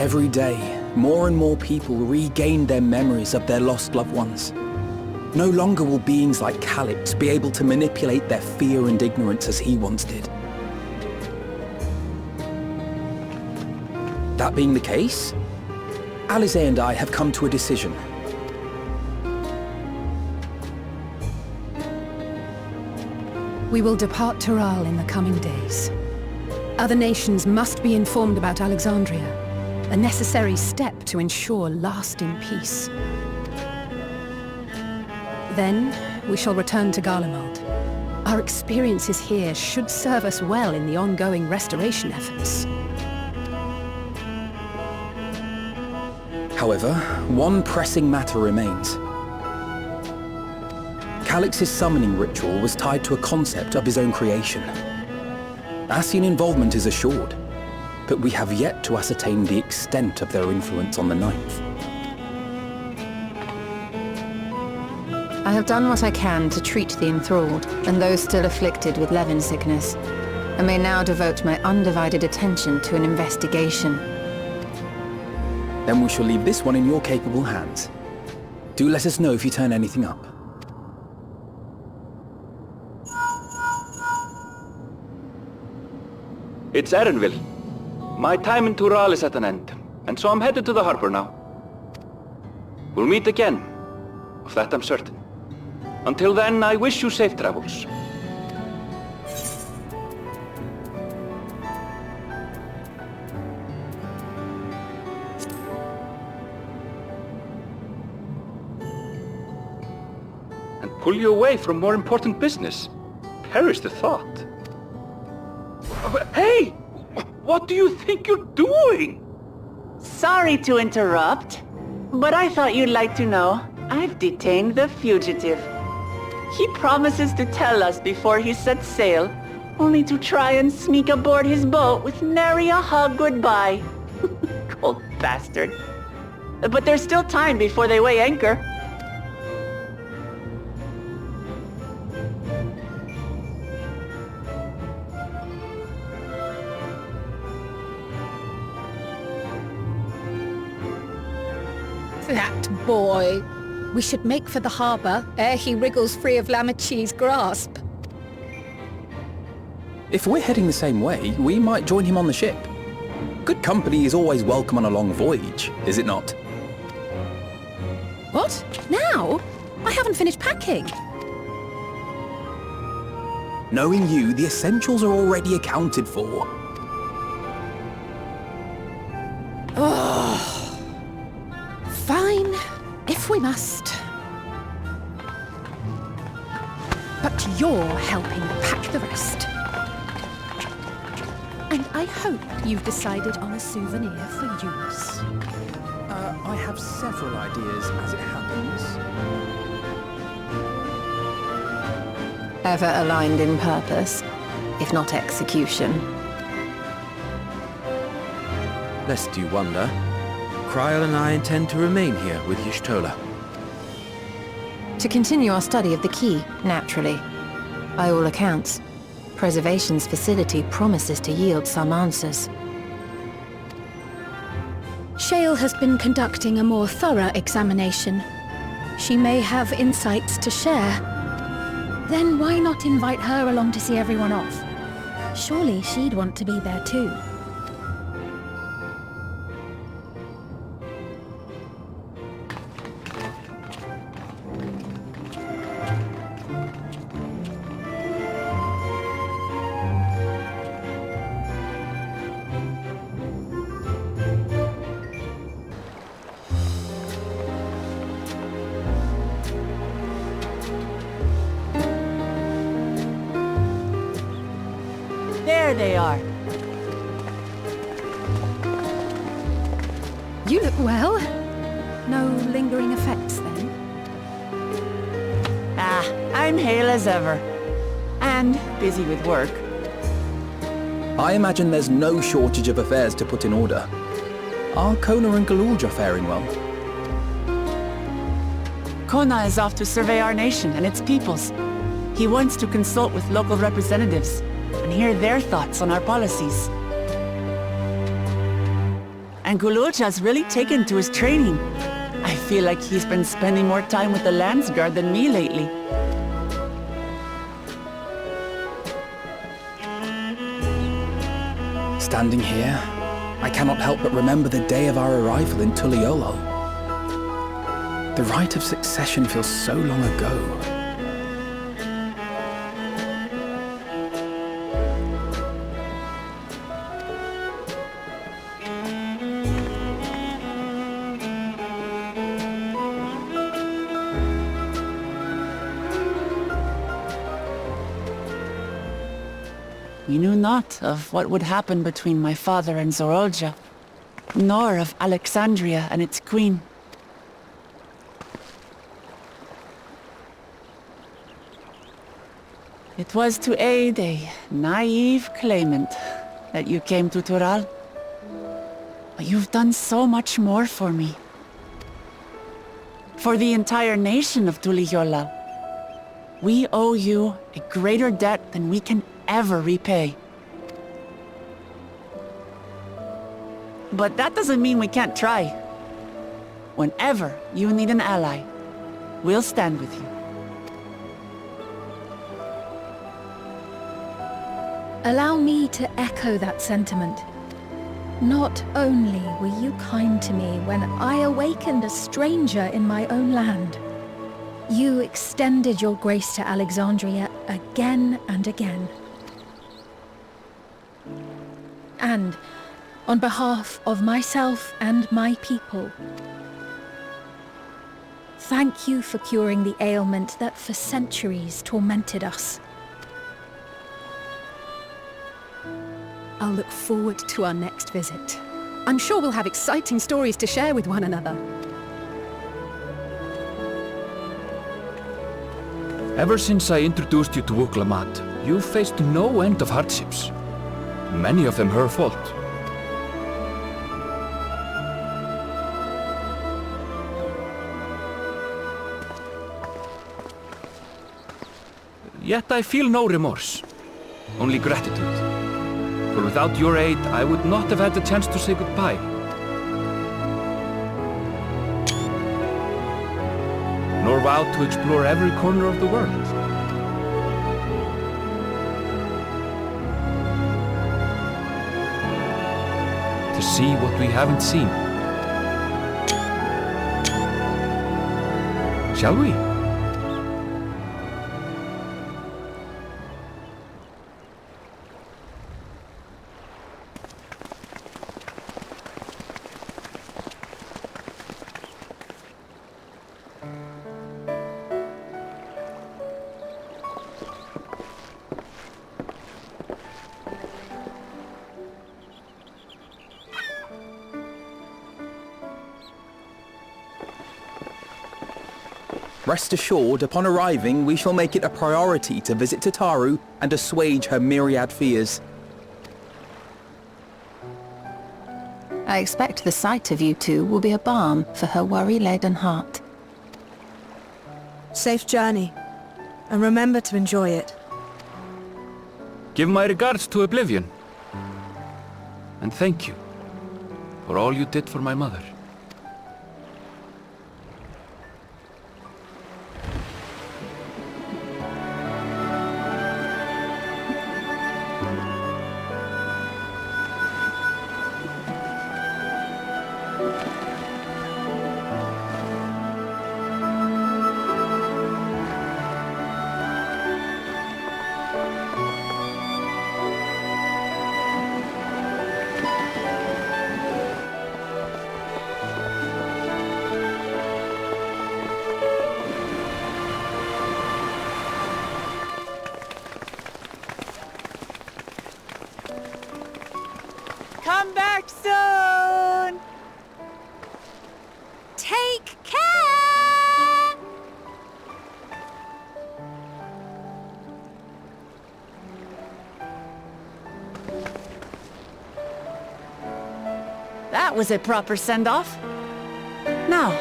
Every day, more and more people regain their memories of their lost loved ones. No longer will beings like Calix be able to manipulate their fear and ignorance as he once did. That being the case, Alize and I have come to a decision. We will depart Tural in the coming days. Other nations must be informed about Alexandria, a necessary step to ensure lasting peace. Then, we shall return to Garlemald. Our experiences here should serve us well in the ongoing restoration efforts. However, one pressing matter remains. Calix's summoning ritual was tied to a concept of his own creation. Ascian involvement is assured, but we have yet to ascertain the extent of their influence on the Ninth. I have done what I can to treat the enthralled and those still afflicted with Levin sickness, and may now devote my undivided attention to an investigation. Then we shall leave this one in your capable hands. Do let us know if you turn anything up. It's Erenville. My time in Tural is at an end, and so I'm headed to the harbor now. We'll meet again, of that I'm certain. Until then, I wish you safe travels. And pull you away from more important business. Perish the thought. Hey! What do you think you're doing? Sorry to interrupt, but I thought you'd like to know I've detained the fugitive. He promises to tell us before he sets sail, only to try and sneak aboard his boat with nary a hug goodbye. Cold bastard. But there's still time before they weigh anchor. That boy! We should make for the harbour ere he wriggles free of Lamachi's grasp. If we're heading the same way, we might join him on the ship. Good company is always welcome on a long voyage, is it not? What? Now? I haven't finished packing. Knowing you, the essentials are already accounted for. Fine, if we must. But you're helping pack the rest. And I hope you've decided on a souvenir for use. I have several ideas as it happens. Ever aligned in purpose, if not execution. Lest you wonder, Kryl and I intend to remain here with Y'shtola. To continue our study of the key, naturally. By all accounts, Preservation's facility promises to yield some answers. Shale has been conducting a more thorough examination. She may have insights to share. Then why not invite her along to see everyone off? Surely she'd want to be there too. There they are. You look well. No lingering effects then? Ah, I'm hale as ever. And busy with work. I imagine there's no shortage of affairs to put in order. Are Kona and Galulja faring well? Kona is off to survey our nation and its peoples. He wants to consult with local representatives and hear their thoughts on our policies. and Gulucha's really taken to his training. I feel like he's been spending more time with the Landsguard than me lately. Standing here, I cannot help but remember the day of our arrival in Tuliolo. The rite of succession feels so long ago. We knew not of what would happen between my father and Zorolja, nor of Alexandria and its queen. It was to aid a naive claimant that you came to Tural. But you've done so much more for me. For the entire nation of Tuliyollal. We owe you a greater debt than we can ever repay. But that doesn't mean we can't try. Whenever you need an ally, we'll stand with you. Allow me to echo that sentiment. Not only were you kind to me when I awakened a stranger in my own land, you extended your grace to Alexandria again and again. And, on behalf of myself and my people, thank you for curing the ailment that for centuries tormented us. I'll look forward to our next visit. I'm sure we'll have exciting stories to share with one another. Ever since I introduced you to Uklamat, you've faced no end of hardships. Many of them her fault. Yet I feel no remorse, only gratitude. For without your aid, I would not have had the chance to say goodbye. Nor vowed to explore every corner of the world. To see what we haven't seen. Shall we? Rest assured, upon arriving, we shall make it a priority to visit Tataru and assuage her myriad fears. I expect the sight of you two will be a balm for her worry-laden heart. Safe journey, and remember to enjoy it. Give my regards to Oblivion. And thank you for all you did for my mother. Come back soon! Take care! That was a proper send-off. Now,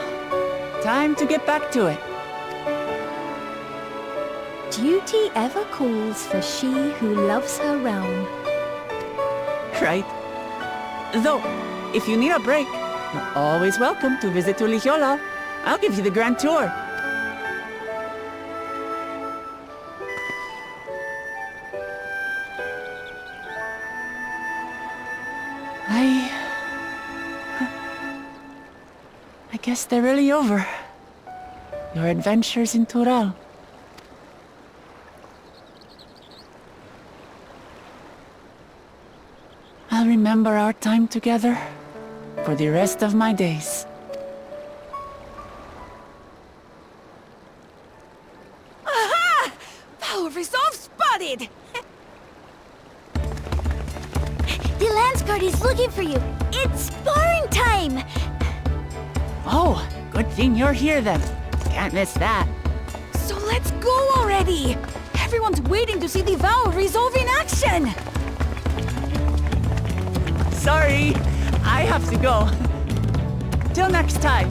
time to get back to it. Duty ever calls for she who loves her realm. Right? Though, If you need a break, you're always welcome to visit Tulijola. I'll give you the grand tour. I guess they're really over. Your adventures in Tural. I'll remember our time together for the rest of my days. Aha! Power resolve spotted! The Landsguard is looking for you. It's sparring time! Oh, good thing you're here then. Can't miss that. So let's go already! Everyone's waiting to see the Vow resolve in action! Sorry, I have to go. Till next time.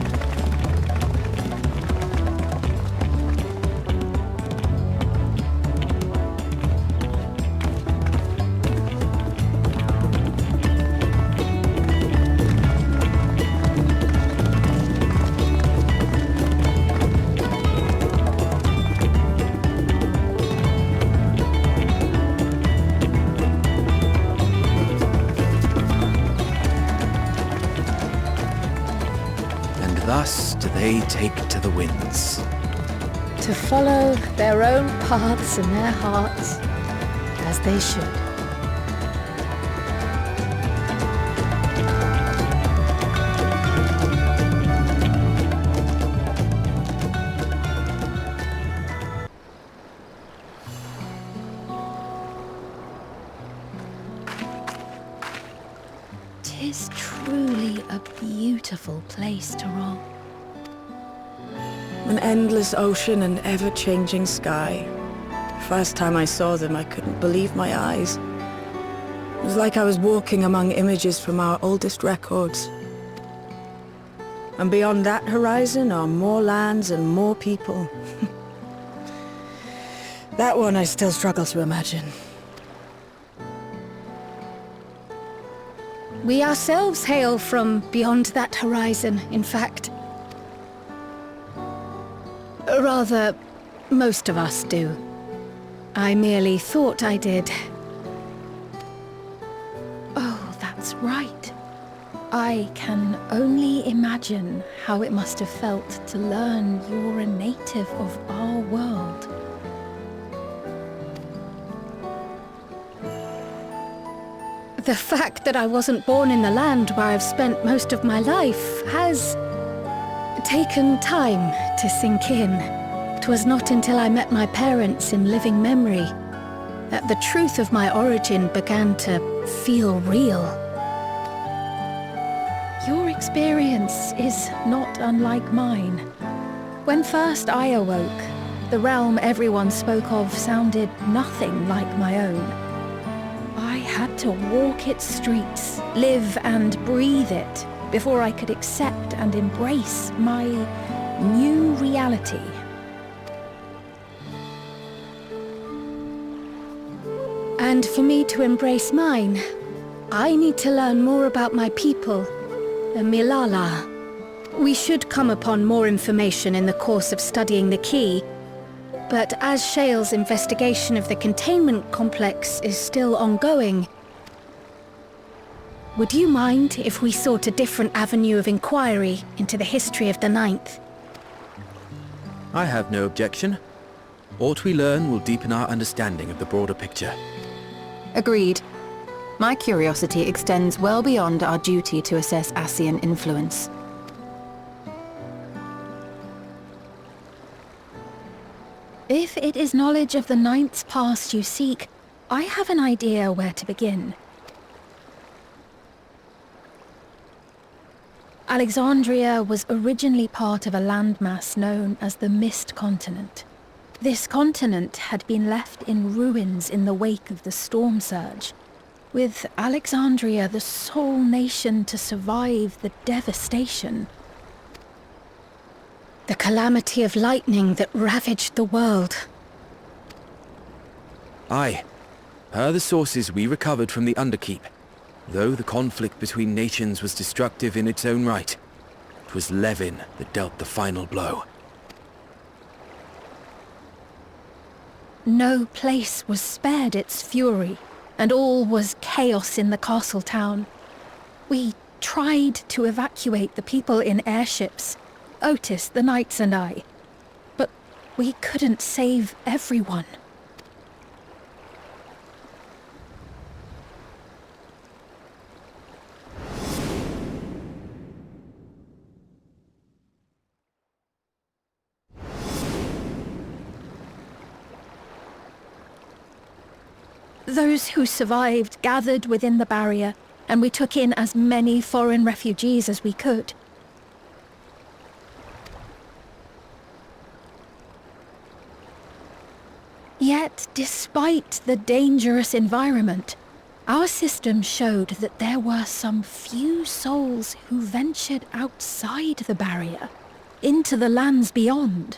Thus do they take to the winds. To follow their own paths and their hearts, as they should. Tis truly a beautiful place to roam. An endless ocean and ever-changing sky. First time I saw them, I couldn't believe my eyes. It was like I was walking among images from our oldest records. And beyond that horizon are more lands and more people. That one I still struggle to imagine. We ourselves hail from beyond that horizon, in fact. Rather, most of us do. I merely thought I did. Oh, that's right. I can only imagine how it must have felt to learn you're a native of our world. The fact that I wasn't born in the land where I've spent most of my life has taken time to sink in. 'Twas not until I met my parents in living memory that the truth of my origin began to feel real. Your experience is not unlike mine. When first I awoke, the realm everyone spoke of sounded nothing like my own. I had to walk its streets, live and breathe it, before I could accept and embrace my new reality. And for me to embrace mine, I need to learn more about my people, the Milala. We should come upon more information in the course of studying the key, but as Shale's investigation of the containment complex is still ongoing, would you mind if we sought a different avenue of inquiry into the history of the Ninth? I have no objection. Aught we learn will deepen our understanding of the broader picture. Agreed. My curiosity extends well beyond our duty to assess Ascian influence. If it is knowledge of the Ninth's past you seek, I have an idea where to begin. Alexandria was originally part of a landmass known as the Mist Continent. This continent had been left in ruins in the wake of the storm surge, with Alexandria the sole nation to survive the devastation. The calamity of lightning that ravaged the world. Aye. Per the sources we recovered from the Underkeep, Though the conflict between nations was destructive in its own right, it was Levin that dealt the final blow. No place was spared its fury, and all was chaos in the castle town. We tried to evacuate the people in airships, Otis, the knights and I, but we couldn't save everyone. Those who survived gathered within the barrier, and we took in as many foreign refugees as we could. Yet, despite the dangerous environment, our system showed that there were some few souls who ventured outside the barrier, into the lands beyond.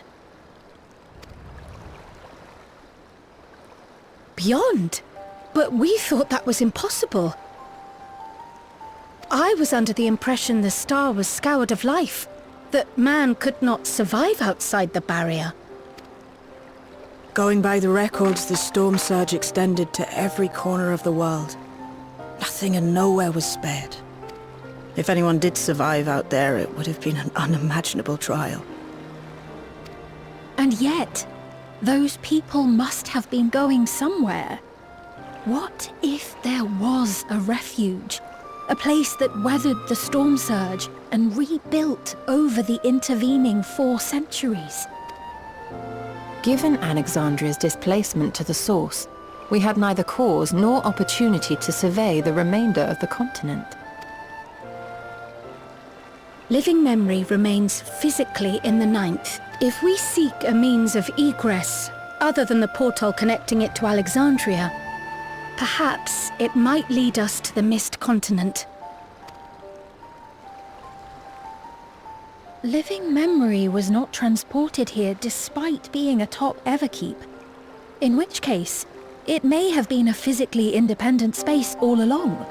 Beyond? But we thought that was impossible. I was under the impression the star was scoured of life, that man could not survive outside the barrier. Going by the records, the storm surge extended to every corner of the world. Nothing and nowhere was spared. If anyone did survive out there, it would have been an unimaginable trial. And yet, those people must have been going somewhere. What if there was a refuge? A place that weathered the storm surge and rebuilt over the intervening 4 centuries? Given Alexandria's displacement to the source, we had neither cause nor opportunity to survey the remainder of the continent. Living memory remains physically in the 9th. If we seek a means of egress, other than the portal connecting it to Alexandria, perhaps it might lead us to the Mist Continent. Living memory was not transported here despite being atop Everkeep, in which case, it may have been a physically independent space all along.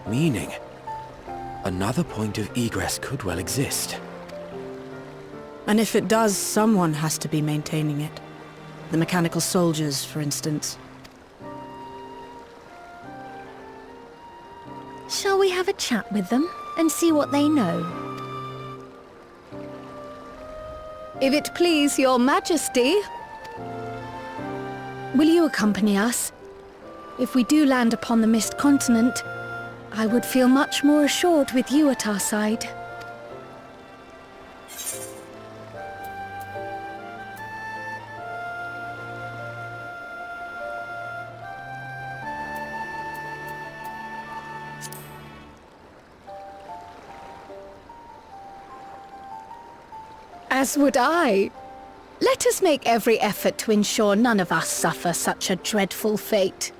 Meaning, another point of egress could well exist. And if it does, someone has to be maintaining it. The mechanical soldiers, for instance. Shall we have a chat with them and see what they know? If it please your majesty. Will you accompany us? If we do land upon the Mist Continent, I would feel much more assured with you at our side. As would I. Let us make every effort to ensure none of us suffer such a dreadful fate.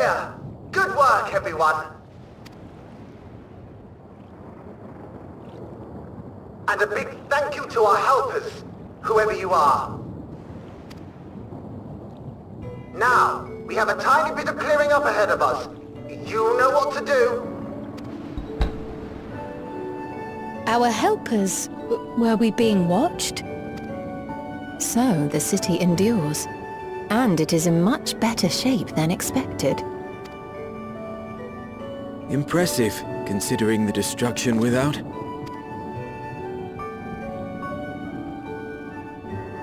clear. Good work, everyone. And a big thank you to our helpers, whoever you are. Now, we have a tiny bit of clearing up ahead of us. You know what to do. Our helpers, were we being watched? So, the city endures. And it is in much better shape than expected. Impressive, considering the destruction without.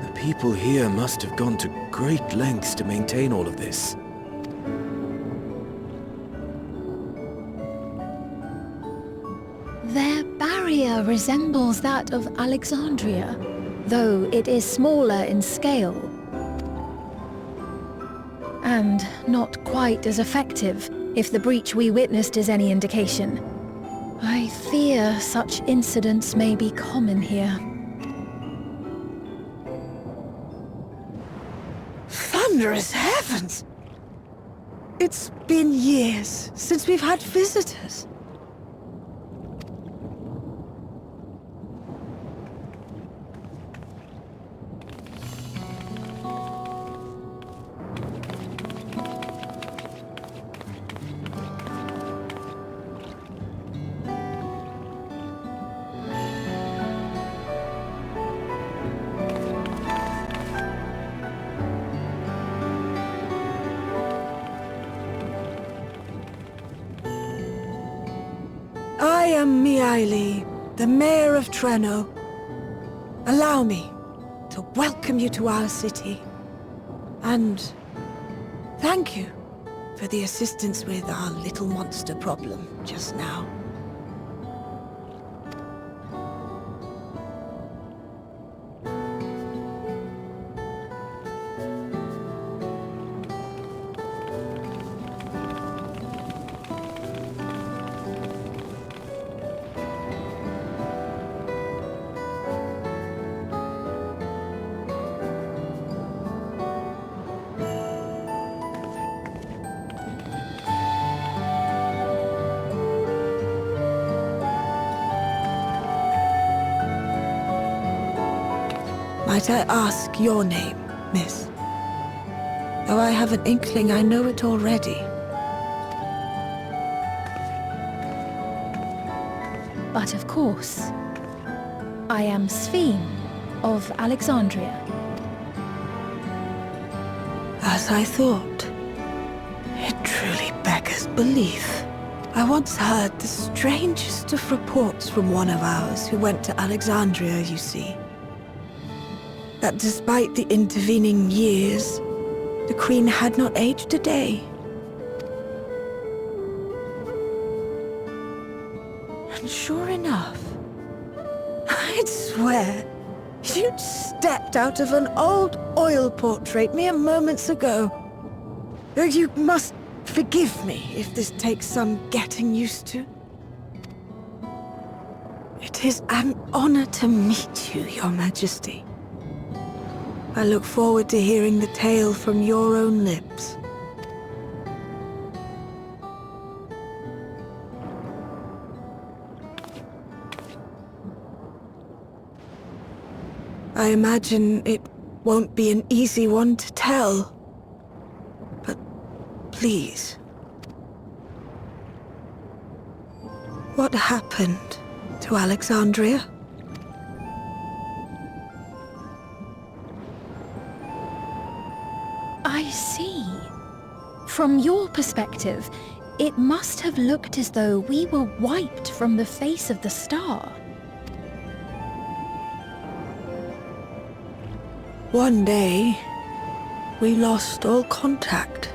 The people here must have gone to great lengths to maintain all of this. Their barrier resembles that of Alexandria, though it is smaller in scale. And not quite as effective, if the breach we witnessed is any indication. I fear such incidents may be common here. Thunderous heavens! It's been years since we've had visitors. I am Miaili, the Mayor of Treno. Allow me to welcome you to our city. And thank you for the assistance with our little monster problem just now. Might I ask your name, miss? Though I have an inkling I know it already. But of course, I am Sphene of Alexandria. As I thought. It truly beggars belief. I once heard the strangest of reports from one of ours who went to Alexandria, you see. That despite the intervening years, the Queen had not aged a day. And sure enough, I'd swear you'd stepped out of an old oil portrait mere moments ago. You must forgive me if this takes some getting used to. It is an honor to meet you, Your Majesty. I look forward to hearing the tale from your own lips. I imagine it won't be an easy one to tell. But please. What happened to Alexandria? I see. From your perspective, it must have looked as though we were wiped from the face of the star. One day, we lost all contact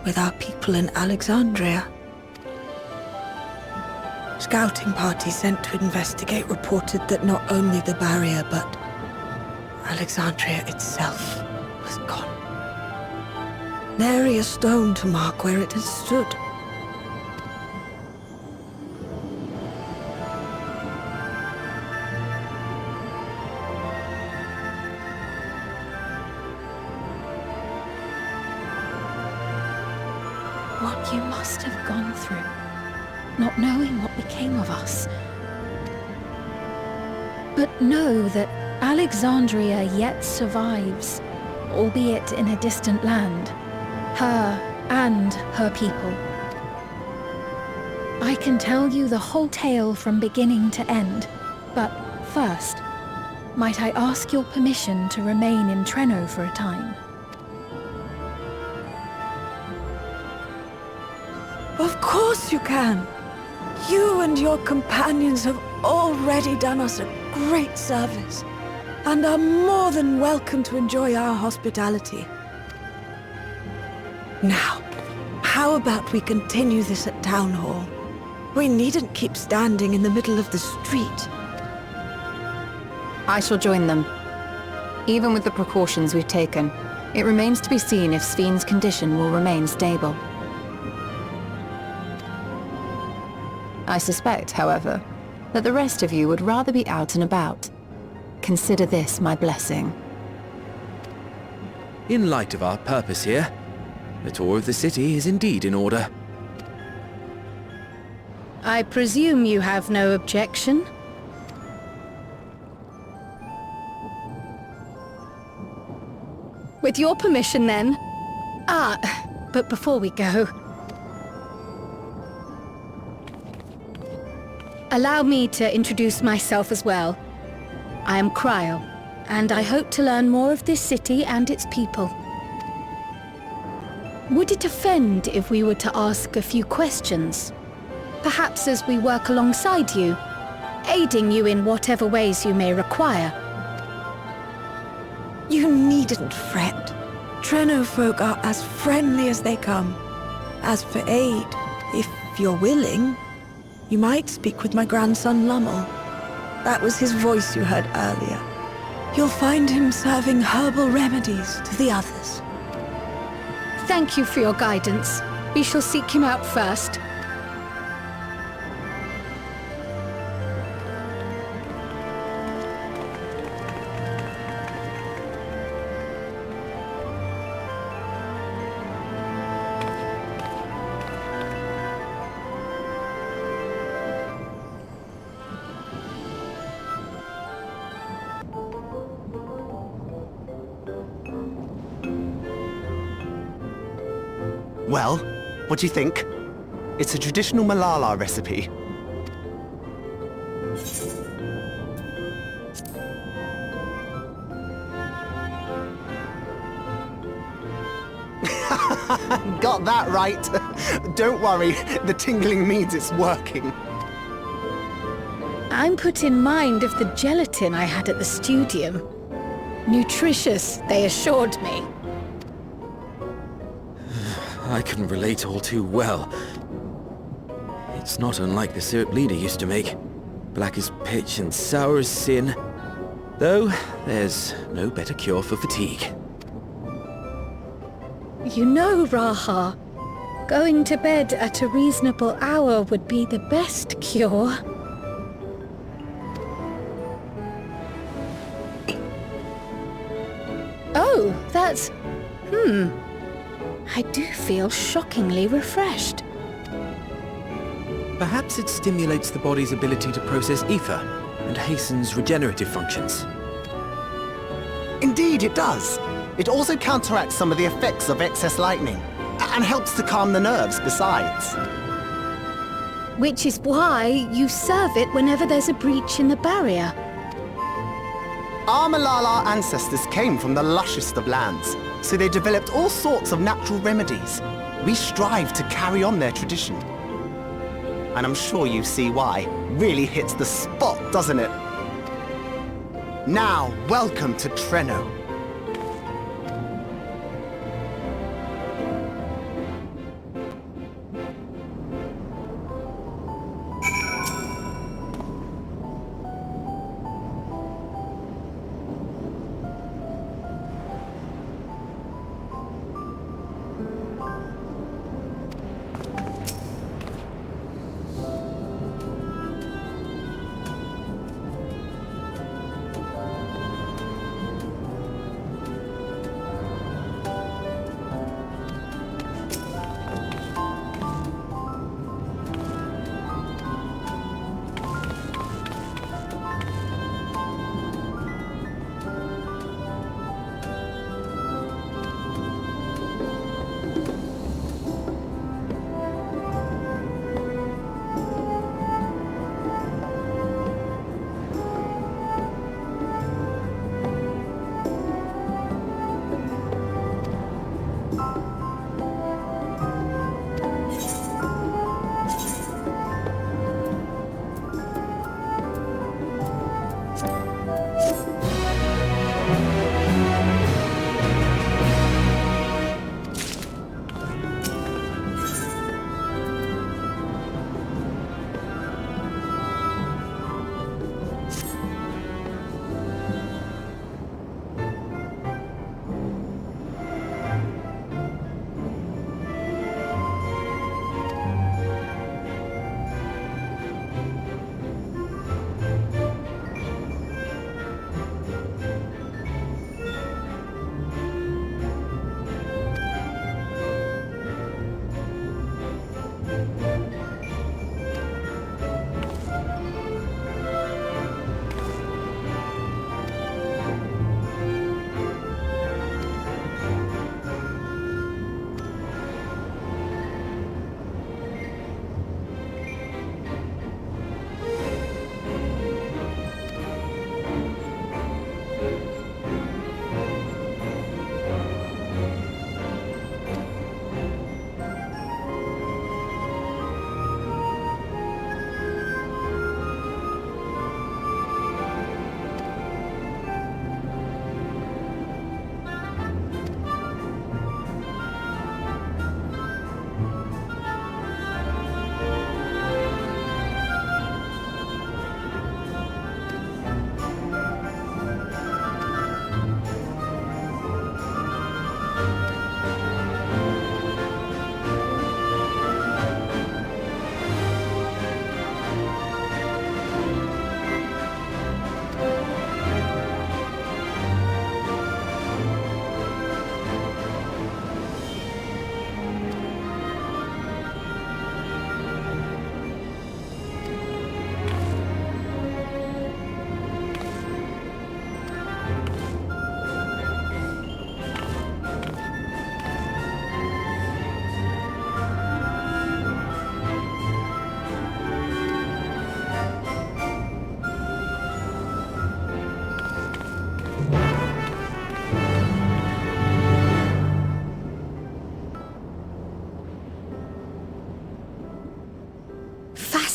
with our people in Alexandria. Scouting parties sent to investigate reported that not only the barrier, but Alexandria itself was gone. Nary a stone to mark where it has stood. what you must have gone through, not knowing what became of us. But know that Alexandria yet survives, albeit in a distant land. Her and her people. I can tell you the whole tale from beginning to end, but first, might I ask your permission to remain in Treno for a time? Of course you can. You and your companions have already done us a great service, and are more than welcome to enjoy our hospitality. Now, how about we continue this at Town Hall? We needn't keep standing in the middle of the street. I shall join them. Even with the precautions we've taken, it remains to be seen if Sven's condition will remain stable. I suspect, however, that the rest of you would rather be out and about. Consider this my blessing. In light of our purpose here, the tour of the city is indeed in order. I presume you have no objection? With your permission, then. But before we go, allow me to introduce myself as well. I am Cryle, and I hope to learn more of this city and its people. Would it offend if we were to ask a few questions? Perhaps as we work alongside you, aiding you in whatever ways you may require. You needn't fret. Treno folk are as friendly as they come. As for aid, if you're willing, you might speak with my grandson Lummel. That was his voice you heard earlier. You'll find him serving herbal remedies to the others. Thank you for your guidance. We shall seek him out first. Well, what do you think? It's a traditional Malala recipe. Got that right. Don't worry, the tingling means it's working. I'm put in mind of the gelatin I had at the studium. Nutritious, they assured me. I can relate all too well. It's not unlike the syrup Leader used to make. Black as pitch and sour as sin. Though, there's no better cure for fatigue. You know, Raha, going to bed at a reasonable hour would be the best cure. Oh, that's... I do feel shockingly refreshed. Perhaps it stimulates the body's ability to process ether and hastens regenerative functions. Indeed, it does. It also counteracts some of the effects of excess lightning, and helps to calm the nerves besides. Which is why you serve it whenever there's a breach in the barrier. Our Malala ancestors came from the lushest of lands, so they developed all sorts of natural remedies. We strive to carry on their tradition. And I'm sure you see why. Really hits the spot, doesn't it? Now, welcome to Treno.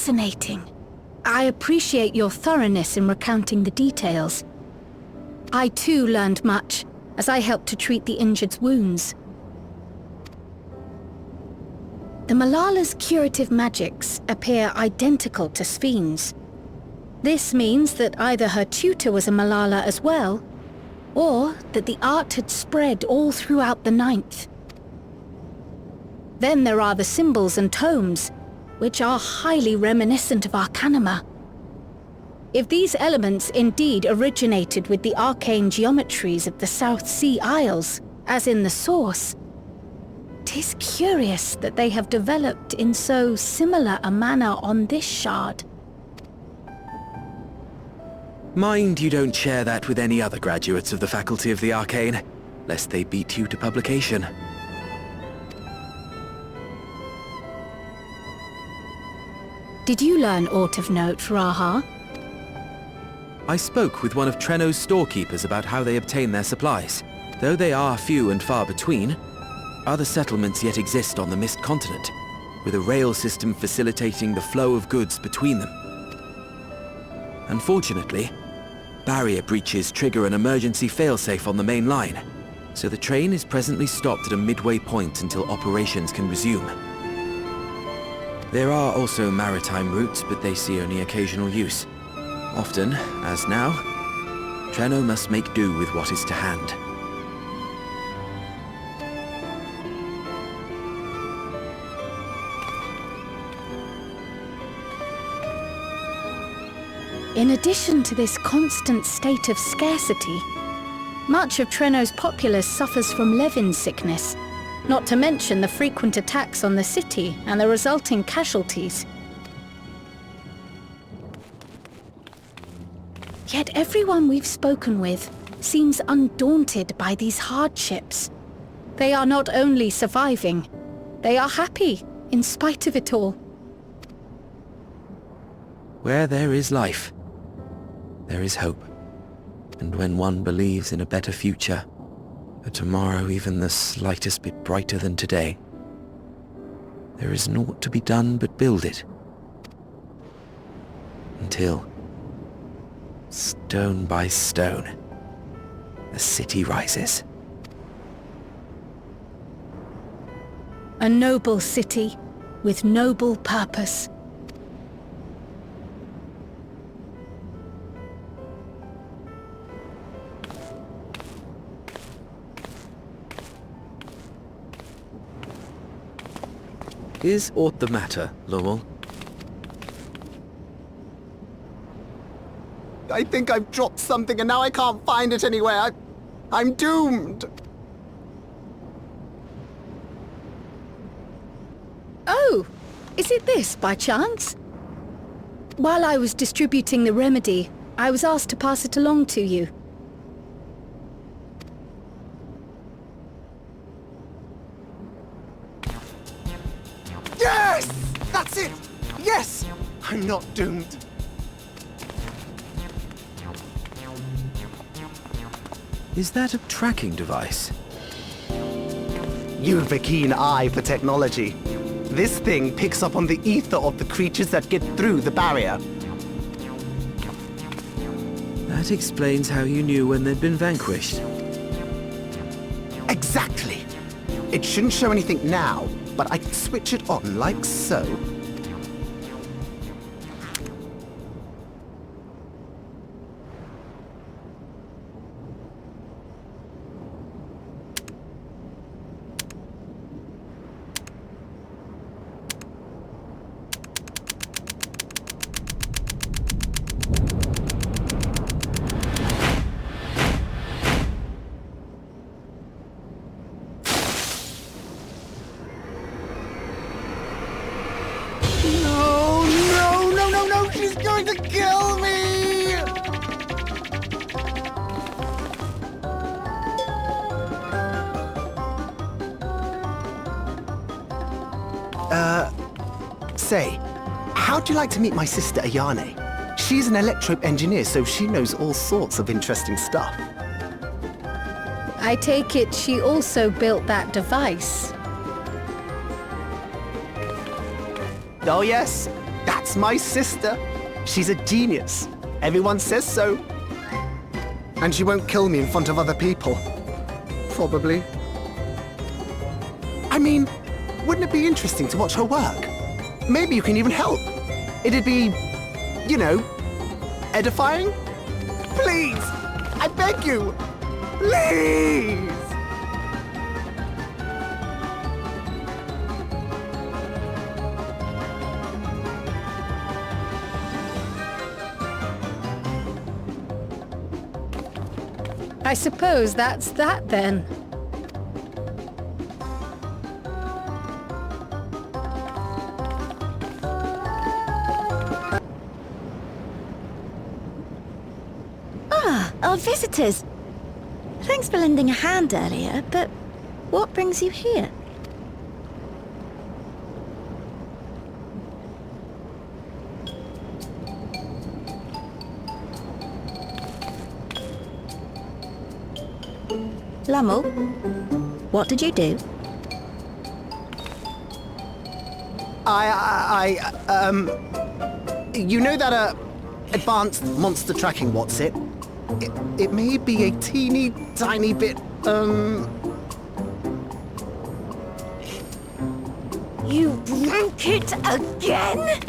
fascinating. I appreciate your thoroughness in recounting the details. I too learned much, as I helped to treat the injured's wounds. The Malala's curative magics appear identical to Spheen's. This means that either her tutor was a Malala as well, or that the art had spread all throughout the Ninth. Then there are the symbols and tomes, which are highly reminiscent of Arcanima. If these elements indeed originated with the arcane geometries of the South Sea Isles, as in the source, 'tis curious that they have developed in so similar a manner on this shard. Mind you don't share that with any other graduates of the Faculty of the Arcane, lest they beat you to publication. Did you learn aught of note, Raha? I spoke with one of Treno's storekeepers about how they obtain their supplies. Though they are few and far between, other settlements yet exist on the Mist Continent, with a rail system facilitating the flow of goods between them. Unfortunately, barrier breaches trigger an emergency failsafe on the main line, so the train is presently stopped at a midway point until operations can resume. There are also maritime routes, but they see only occasional use. Often, as now, Treno must make do with what is to hand. In addition to this constant state of scarcity, much of Treno's populace suffers from Levin sickness, not to mention the frequent attacks on the city and the resulting casualties. Yet everyone we've spoken with seems undaunted by these hardships. They are not only surviving, they are happy in spite of it all. Where there is life, there is hope. And when one believes in a better future, a tomorrow even the slightest bit brighter than today, there is naught to be done but build it. Until, stone by stone, a city rises. A noble city with noble purpose. Is aught the matter, Lowell? I think I've dropped something and now I can't find it anywhere. I'm doomed. Oh, is it this by chance? While I was distributing the remedy, I was asked to pass it along to you. Yes! That's it! Yes! I'm not doomed. Is that a tracking device? You've a keen eye for technology. This thing picks up on the ether of the creatures that get through the barrier. That explains how you knew when they'd been vanquished. Exactly. It shouldn't show anything now, but I can switch it on like so. She's going to kill me! Say, how'd you like to meet my sister Ayane? She's an electro engineer, so she knows all sorts of interesting stuff. I take it she also built that device. Oh yes, That's my sister. She's a genius. Everyone says so. And she won't kill me in front of other people. Probably. I mean, wouldn't it be interesting to watch her work? Maybe you can even help. It'd be, you know, edifying? Please! I beg you! Please! I suppose that's that then. Our visitors. Thanks for lending a hand earlier, but what brings you here? Lummel, what did you do? You know that, advanced monster tracking what's-it? It may be a teeny tiny bit, You broke it again?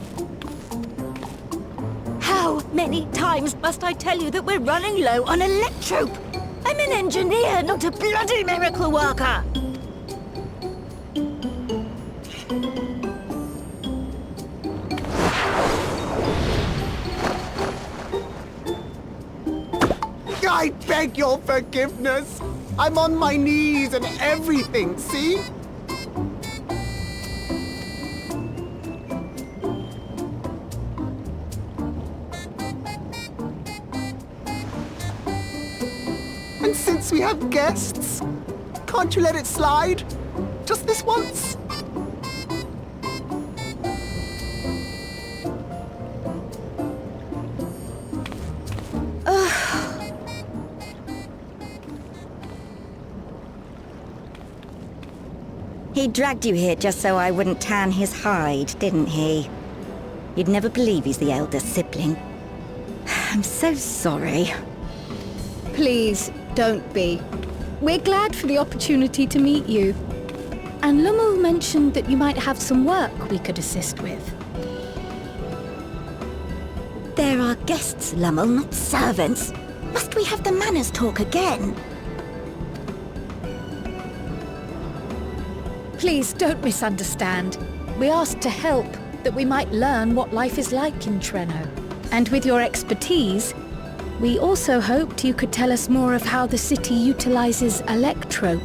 How many times must I tell you that we're running low on electrope? I'm an engineer, not a bloody miracle worker! I beg your forgiveness! I'm on my knees and everything, see? And since we have guests, can't you let it slide? Just this once? He dragged you here just so I wouldn't tan his hide, didn't he? You'd never believe he's the elder sibling. I'm so sorry. Please, don't be. We're glad for the opportunity to meet you. And Lummel mentioned that you might have some work we could assist with. There are guests, Lummel, not servants. Must we have the manners talk again? Please don't misunderstand. We asked to help, that we might learn what life is like in Treno. And with your expertise, we also hoped you could tell us more of how the city utilizes electrope.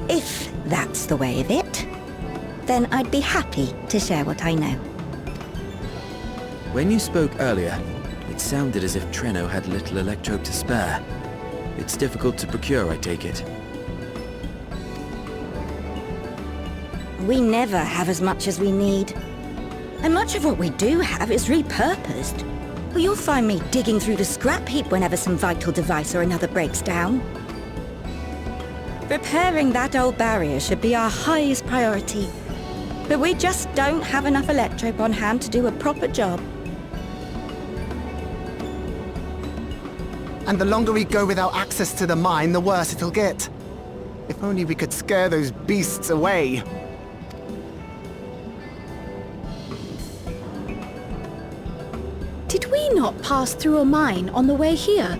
If that's the way of it, then I'd be happy to share what I know. When you spoke earlier, it sounded as if Treno had little electrope to spare. It's difficult to procure, I take it. We never have as much as we need. And much of what we do have is repurposed. Well, you'll find me digging through the scrap heap whenever some vital device or another breaks down. Repairing that old barrier should be our highest priority. But we just don't have enough electrope on hand to do a proper job. And the longer we go without access to the mine, the worse it'll get. If only we could scare those beasts away. Did we not pass through a mine on the way here?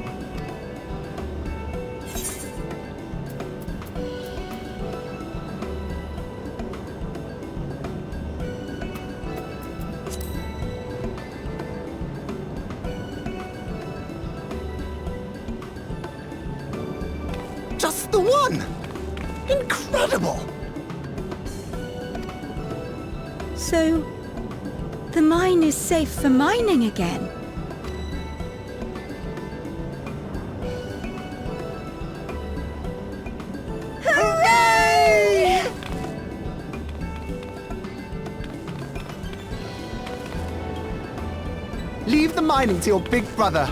Just the one! Incredible! So, the mine is safe for mining again? Hooray! Leave the mining to your big brother.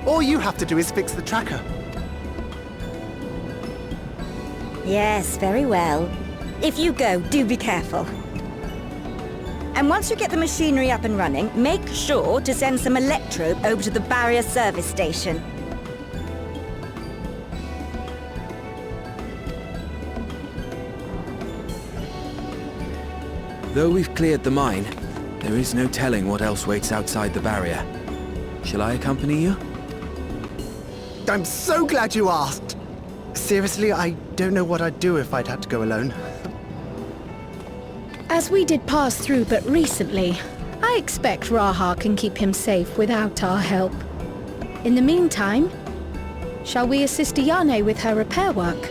All you have to do is fix the tracker. Yes, very well. If you go, do be careful. And once you get the machinery up and running, make sure to send some electrobe over to the barrier service station. Though we've cleared the mine, there is no telling what else waits outside the barrier. Shall I accompany you? I'm so glad you asked! Seriously, I don't know what I'd do if I'd had to go alone. As we did pass through but recently, I expect Raha can keep him safe without our help. In the meantime, shall we assist Ayane with her repair work?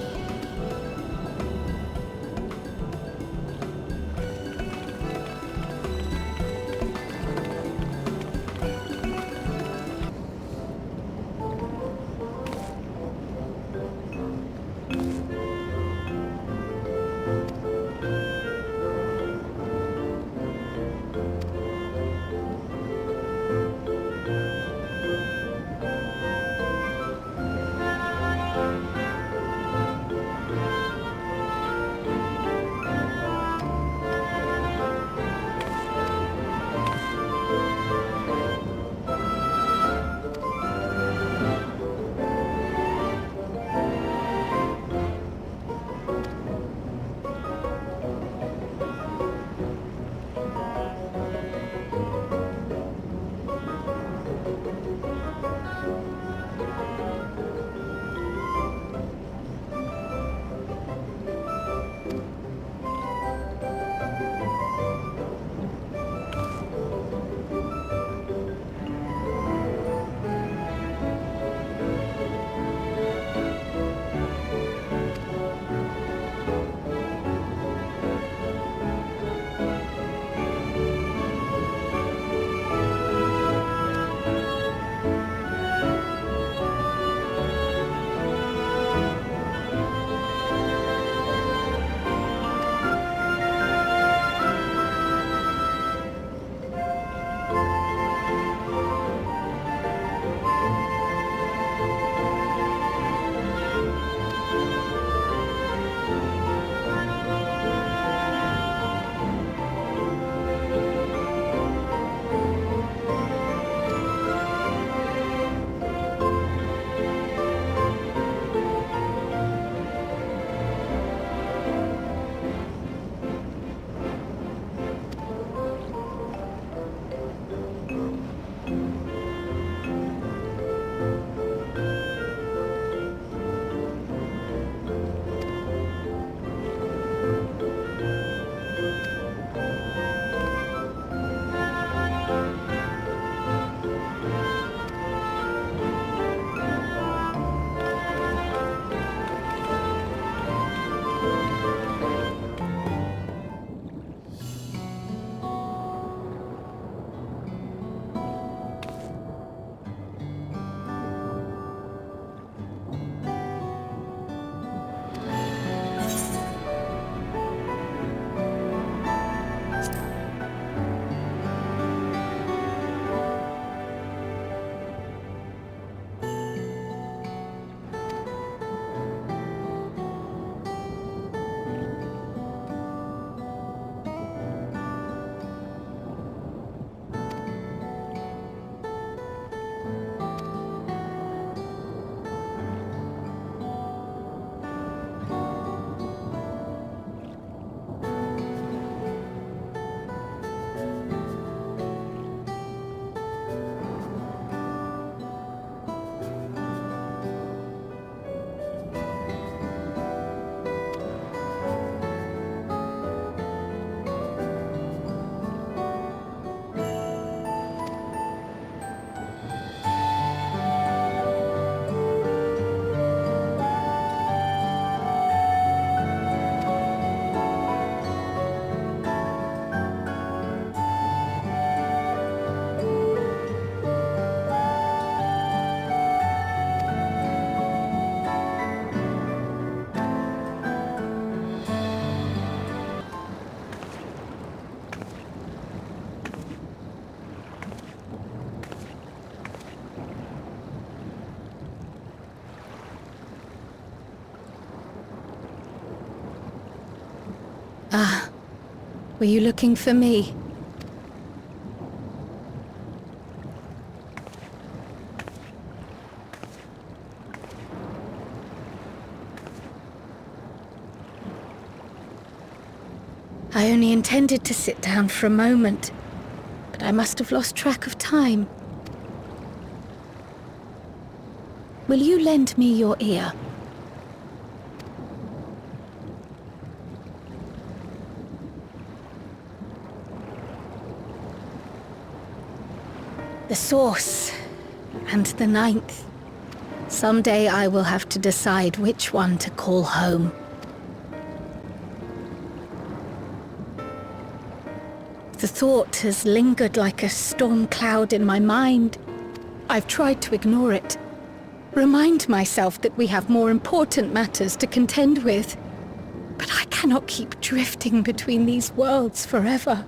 Ah, were you looking for me? I only intended to sit down for a moment, but I must have lost track of time. Will you lend me your ear? The Source and the Ninth. Someday I will have to decide which one to call home. The thought has lingered like a storm cloud in my mind. I've tried to ignore it. Remind myself that we have more important matters to contend with. But I cannot keep drifting between these worlds forever.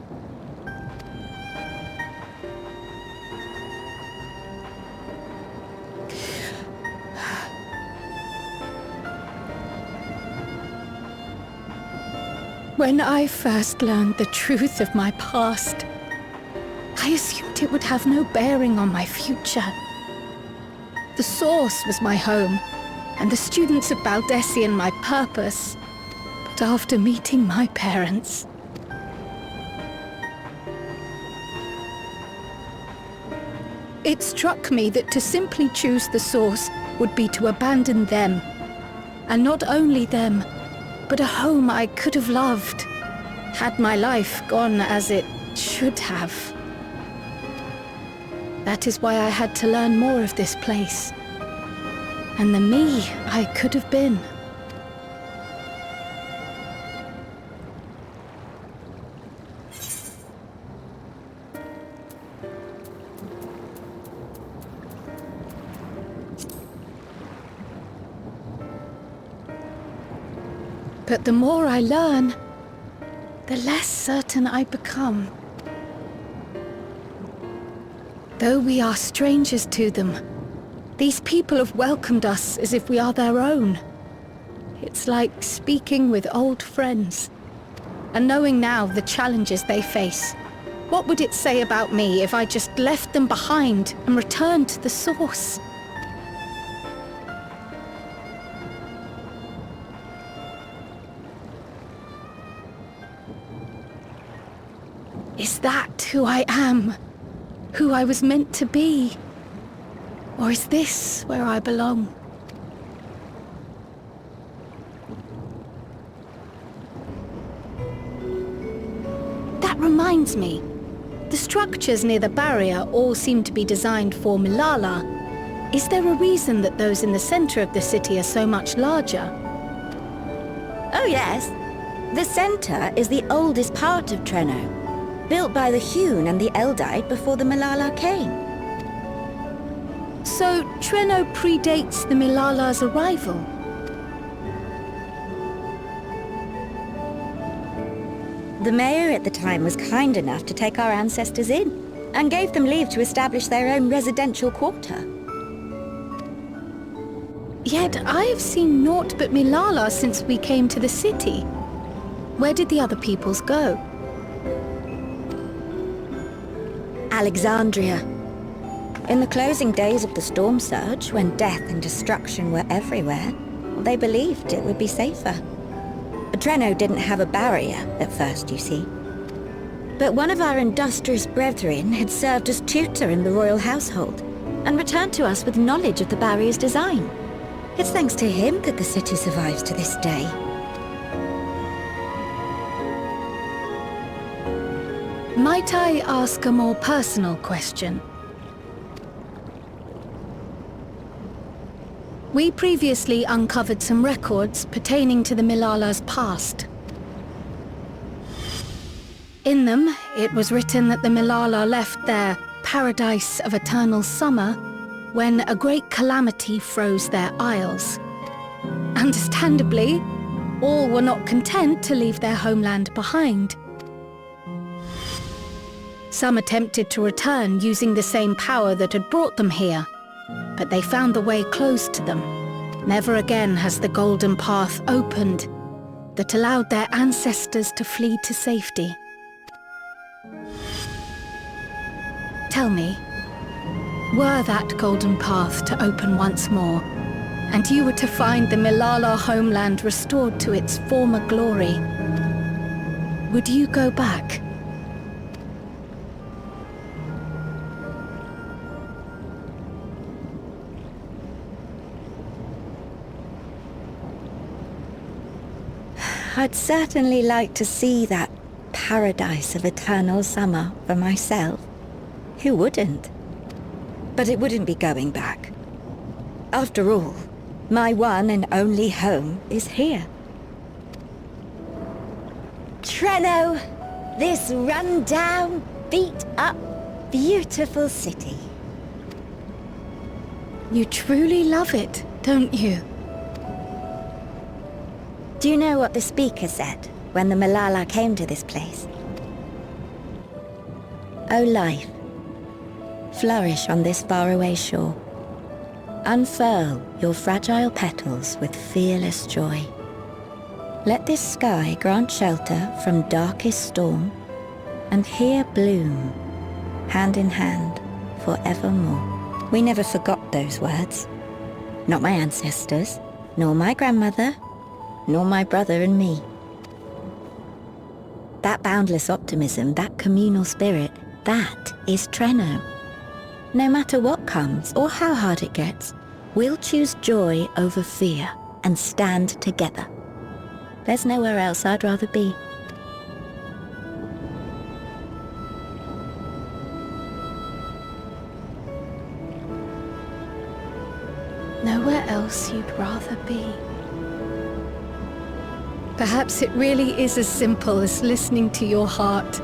When I first learned the truth of my past, I assumed it would have no bearing on my future. The Source was my home, and the students of Baldessian my purpose. But after meeting my parents, it struck me that to simply choose the Source would be to abandon them. And not only them, but a home I could have loved, had my life gone as it should have. That is why I had to learn more of this place, and the me I could have been. But the more I learn, the less certain I become. Though we are strangers to them, these people have welcomed us as if we are their own. It's like speaking with old friends. And knowing now the challenges they face, what would it say about me if I just left them behind and returned to the Source? Is that who I am? Who I was meant to be? Or is this where I belong? That reminds me. The structures near the barrier all seem to be designed for Milala. Is there a reason that those in the center of the city are so much larger? Oh yes. The center is the oldest part of Treno, built by the Hewn and the Eldite before the Milala came. So Treno predates the Milala's arrival? The mayor at the time was kind enough to take our ancestors in, and gave them leave to establish their own residential quarter. Yet I have seen naught but Milala since we came to the city. Where did the other peoples go? Alexandria. In the closing days of the storm surge, when death and destruction were everywhere, they believed it would be safer. Treno didn't have a barrier at first, you see. But one of our industrious brethren had served as tutor in the royal household, and returned to us with knowledge of the barrier's design. It's thanks to him that the city survives to this day. Might I ask a more personal question? We previously uncovered some records pertaining to the Milala's past. In them, it was written that the Milala left their paradise of eternal summer when a great calamity froze their isles. Understandably, all were not content to leave their homeland behind. Some attempted to return using the same power that had brought them here, but they found the way closed to them. Never again has the Golden Path opened, that allowed their ancestors to flee to safety. Tell me, were that golden path to open once more, and you were to find the Milala homeland restored to its former glory, would you go back? I'd certainly like to see that paradise of eternal summer for myself. Who wouldn't? But it wouldn't be going back. After all, my one and only home is here. Treno, this run-down, beat-up, beautiful city. You truly love it, don't you? Do you know what the speaker said when the Milala came to this place? O life, flourish on this faraway shore. Unfurl your fragile petals with fearless joy. Let this sky grant shelter from darkest storm, and here bloom, hand in hand, forevermore. We never forgot those words. Not my ancestors, nor my grandmother, nor my brother and me. That boundless optimism, that communal spirit, that is Treno. No matter what comes or how hard it gets, we'll choose joy over fear and stand together. There's nowhere else I'd rather be. Nowhere else you'd rather be. Perhaps it really is as simple as listening to your heart.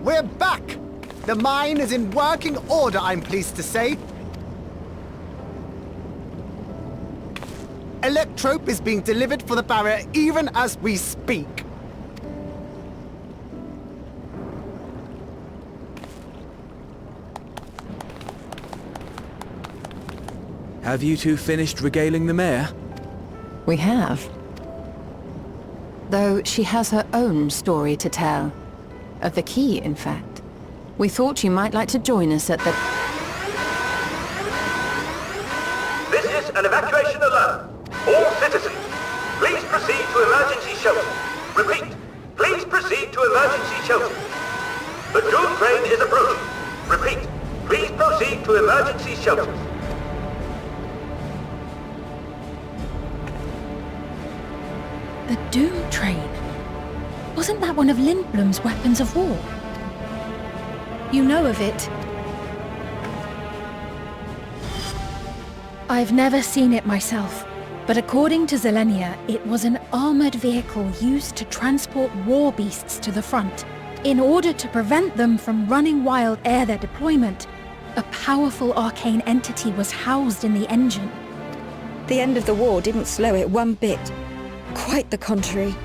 We're back! The mine is in working order, I'm pleased to say. Electrope is being delivered for the barrier even as we speak. Have you two finished regaling the mayor? We have. Though she has her own story to tell. Of the key, in fact. We thought you might like to join us at the... This is an evacuation alert. All citizens, please proceed to emergency shelter. Repeat, please proceed to emergency shelter. The Doom train is approaching. Repeat, please proceed to emergency shelter. The Doom train? Wasn't that one of Lindblom's weapons of war? You know of it? I've never seen it myself, but according to Zelenia, it was an armored vehicle used to transport war beasts to the front. In order to prevent them from running wild ere their deployment, a powerful arcane entity was housed in the engine. The end of the war didn't slow it one bit. Quite the contrary.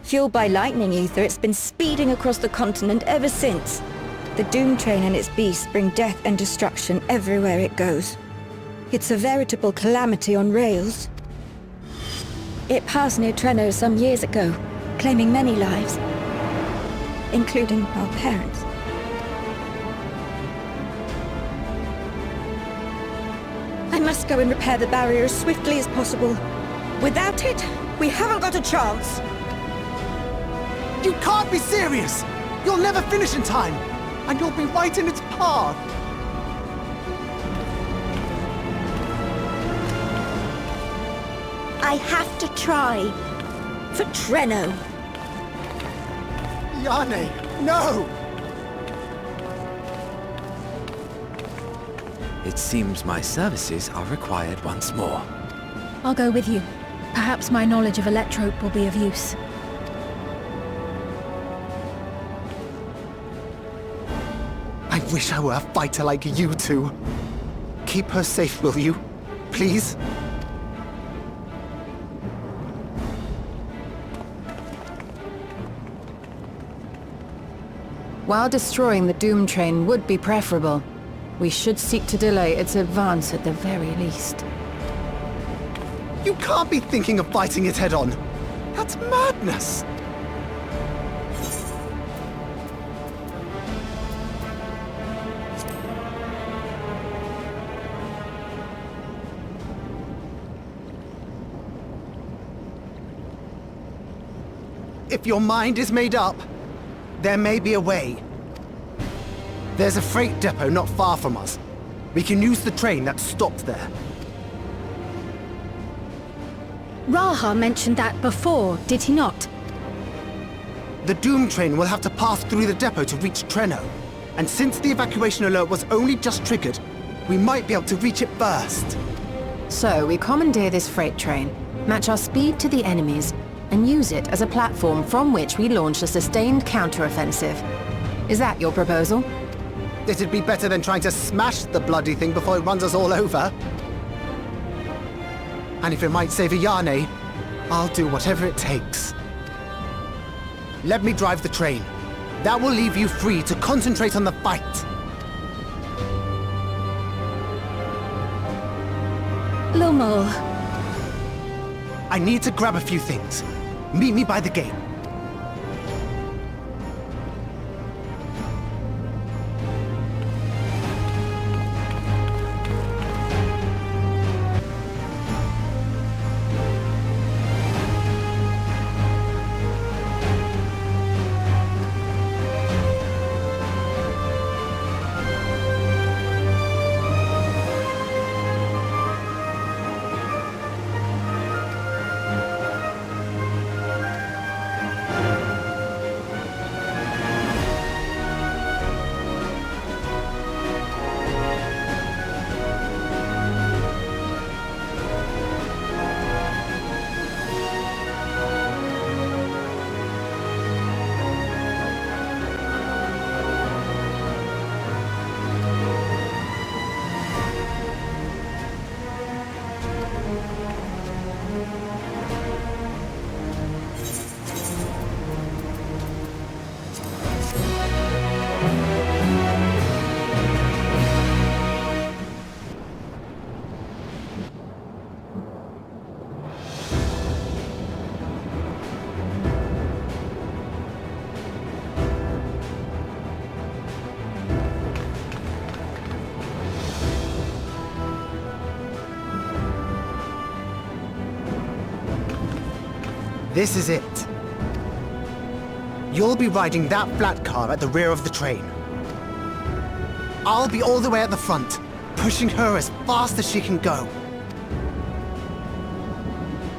Fueled by lightning ether, it's been speeding across the continent ever since. The Doom Train and its beasts bring death and destruction everywhere it goes. It's a veritable calamity on rails. It passed near Treno some years ago, claiming many lives, including our parents. I must go and repair the barrier as swiftly as possible. Without it, we haven't got a chance. You can't be serious! You'll never finish in time! And you'll be right in its path! I have to try. For Treno. Yane, no! It seems my services are required once more. I'll go with you. Perhaps my knowledge of Electrope will be of use. I wish I were a fighter like you two. Keep her safe, will you? Please? While destroying the Doom Train would be preferable, we should seek to delay its advance at the very least. You can't be thinking of fighting it head-on. That's madness! If your mind is made up, there may be a way. There's a freight depot not far from us. We can use the train that's stopped there. Raha mentioned that before, did he not? The Doom Train will have to pass through the depot to reach Treno. And since the evacuation alert was only just triggered, we might be able to reach it first. So we commandeer this freight train, match our speed to the enemy's, and use it as a platform from which we launch a sustained counter-offensive. Is that your proposal? It'd be better than trying to smash the bloody thing before it runs us all over. And if it might save Ayane, I'll do whatever it takes. Let me drive the train. That will leave you free to concentrate on the fight. Lomol. I need to grab a few things. Meet me by the gate. This is it. You'll be riding that flat car at the rear of the train. I'll be all the way at the front, pushing her as fast as she can go.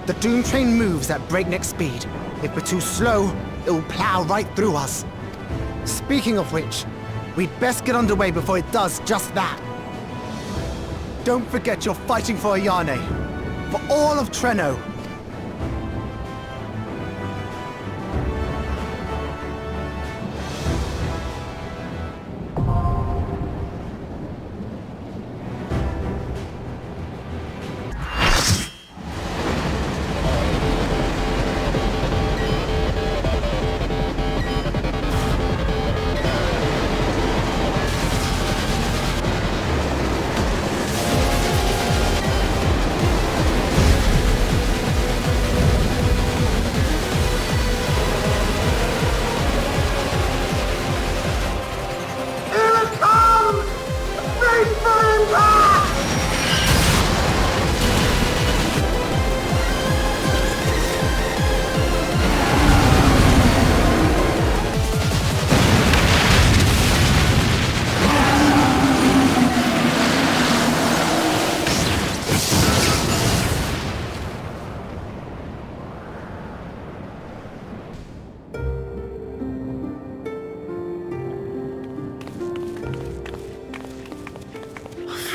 The Doom Train moves at breakneck speed. If we're too slow, it will plow right through us. Speaking of which, we'd best get underway before it does just that. Don't forget you're fighting for Ayane. For all of Treno.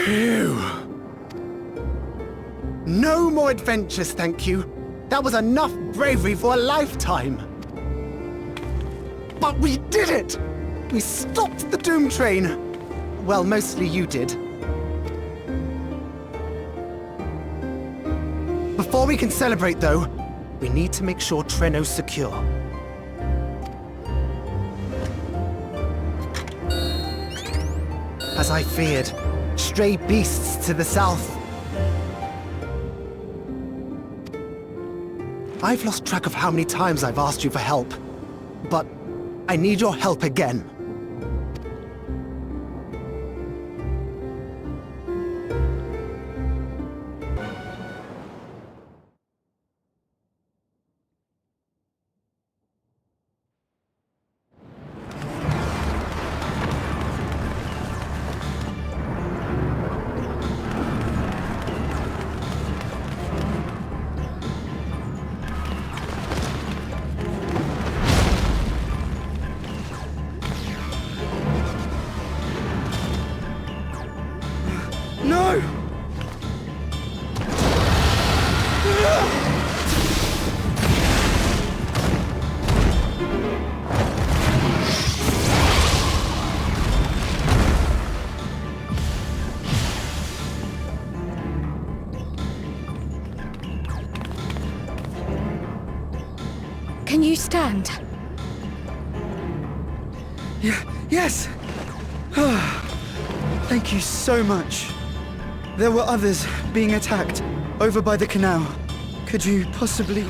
Phew. No more adventures, thank you. That was enough bravery for a lifetime. But we did it! We stopped the Doom Train. Well, mostly you did. Before we can celebrate, though, we need to make sure Treno's secure. As I feared, stray beasts to the south. I've lost track of how many times I've asked you for help, but I need your help again. No! Can you stand? Yes! Thank you so much. There were others being attacked over by the canal. Could you possibly...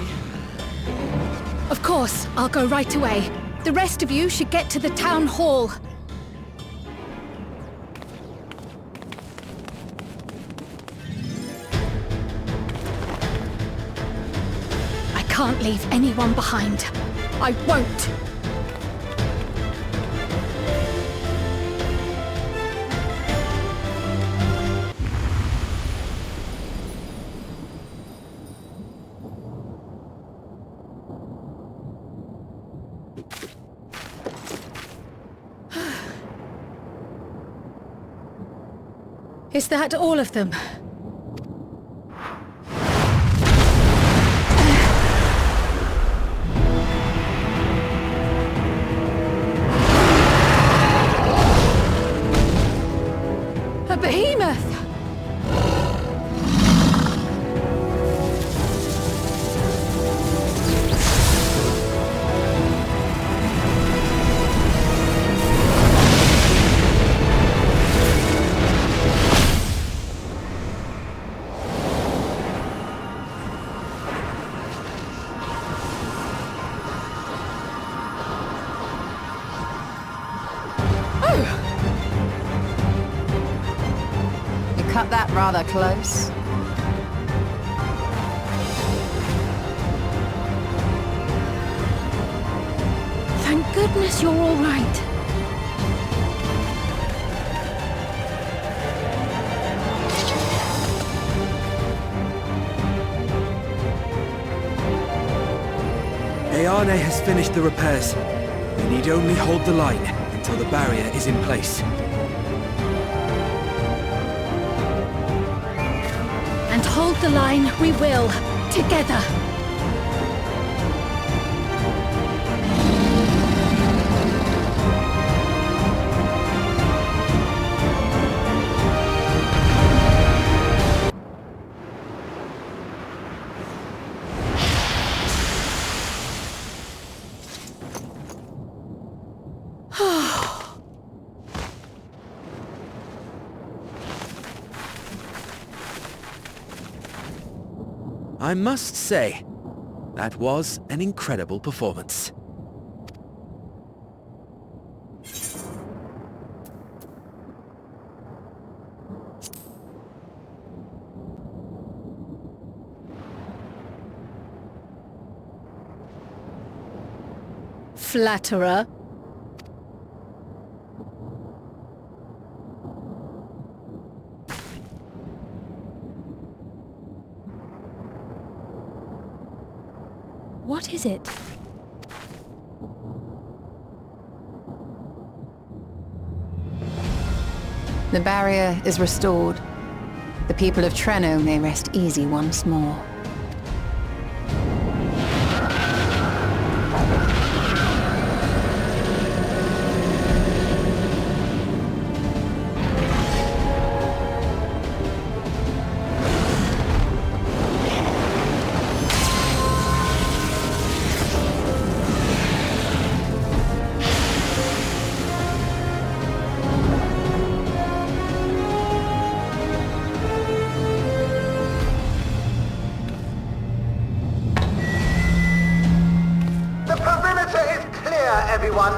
Of course, I'll go right away. The rest of you should get to the town hall. I can't leave anyone behind. I won't. Is that all of them? A behemoth! Cut that rather close. Thank goodness you're all right. Ayane has finished the repairs. We need only hold the line until the barrier is in place. And hold the line we will, together. I must say, that was an incredible performance. Flatterer. What is it? The barrier is restored. The people of Treno may rest easy once more. Everyone,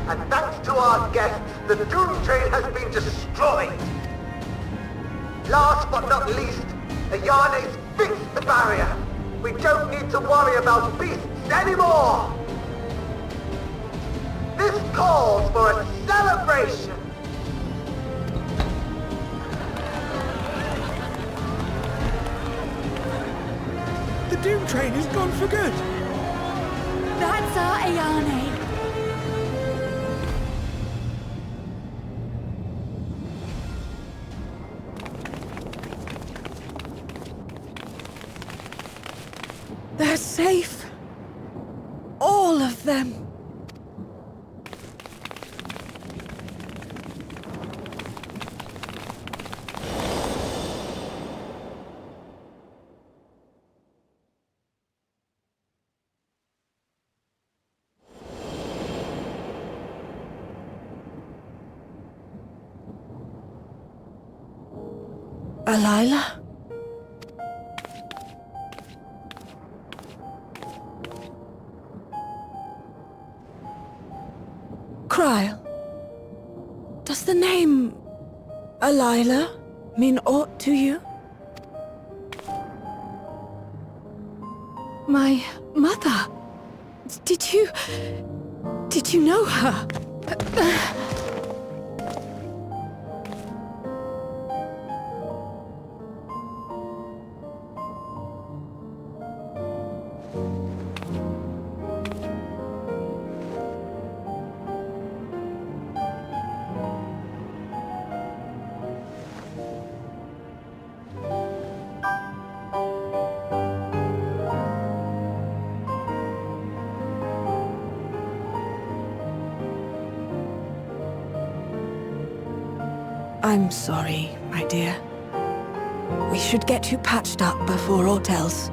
and thanks to our guests, the Doom Train has been destroyed. Last but not least, Ayane's fixed the barrier. We don't need to worry about beasts anymore. This calls for a celebration. The Doom Train is gone for good. That's our Ayane. They're safe. All of them. Alila? Cryle, does the name Alila mean aught to you? My mother? Did you know her? I'm sorry, my dear. We should get you patched up before aught else.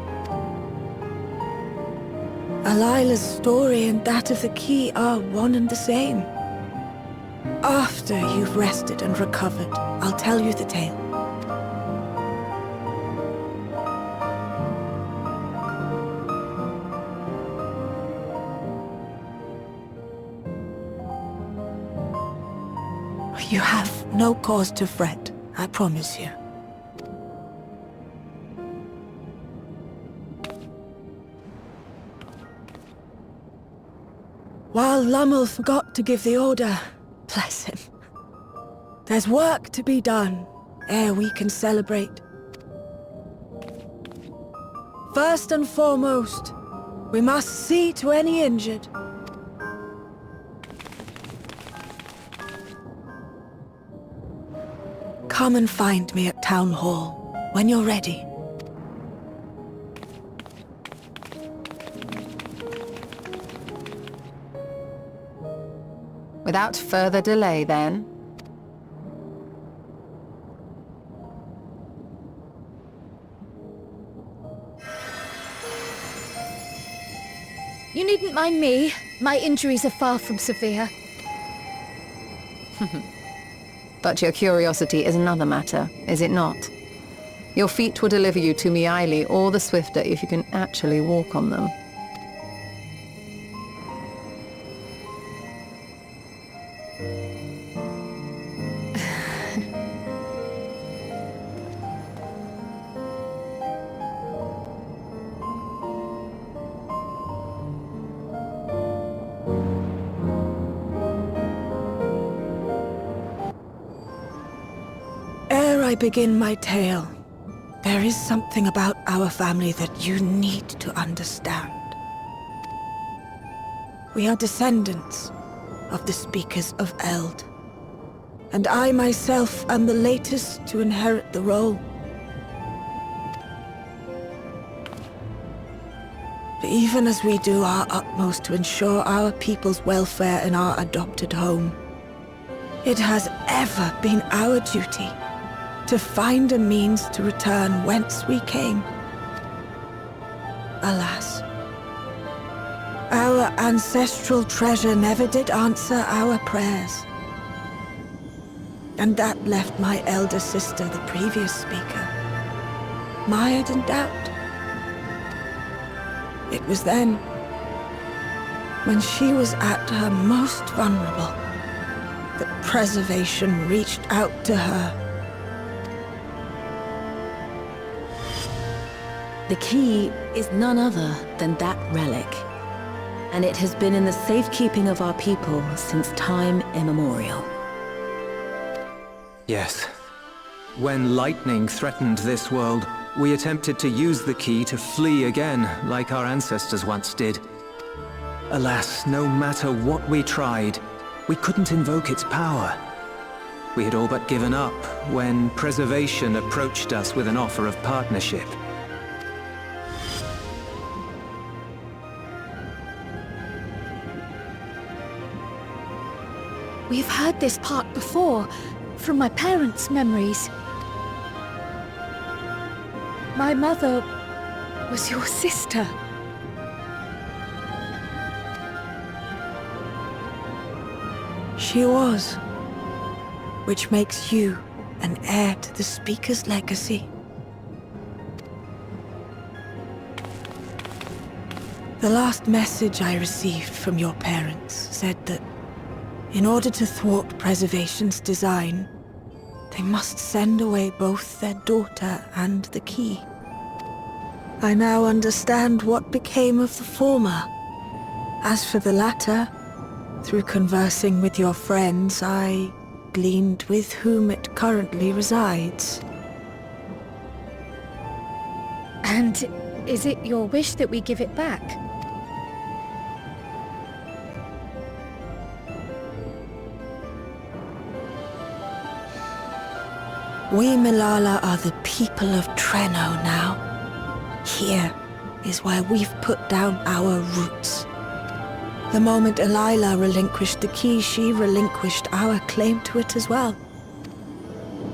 Alila's story and that of the key are one and the same. After you've rested and recovered, I'll tell you the tale. You have no cause to fret, I promise you. While Lummel forgot to give the order, bless him, there's work to be done ere we can celebrate. First and foremost, we must see to any injured. Come and find me at Town Hall when you're ready. Without further delay, then. You needn't mind me. My injuries are far from severe. But your curiosity is another matter, is it not? Your feet will deliver you to Miaili all the swifter if you can actually walk on them. Ere I begin my tale, there is something about our family that you need to understand. We are descendants of the Speakers of Eld, and I myself am the latest to inherit the role. But even as we do our utmost to ensure our people's welfare in our adopted home, it has ever been our duty to find a means to return whence we came. Alas, our ancestral treasure never did answer our prayers. And that left my elder sister, the previous speaker, mired in doubt. It was then, when she was at her most vulnerable, that preservation reached out to her. The key is none other than that relic, and it has been in the safekeeping of our people since time immemorial. Yes. When lightning threatened this world, we attempted to use the key to flee again, like our ancestors once did. Alas, no matter what we tried, we couldn't invoke its power. We had all but given up when Preservation approached us with an offer of partnership. We've heard this part before, from my parents' memories. My mother was your sister. She was, which makes you an heir to the Speaker's legacy. The last message I received from your parents said that in order to thwart Preservation's design, they must send away both their daughter and the key. I now understand what became of the former. As for the latter, through conversing with your friends, I gleaned with whom it currently resides. And is it your wish that we give it back? We Malala are the people of Treno now. Here is where we've put down our roots. The moment Elila relinquished the key, she relinquished our claim to it as well.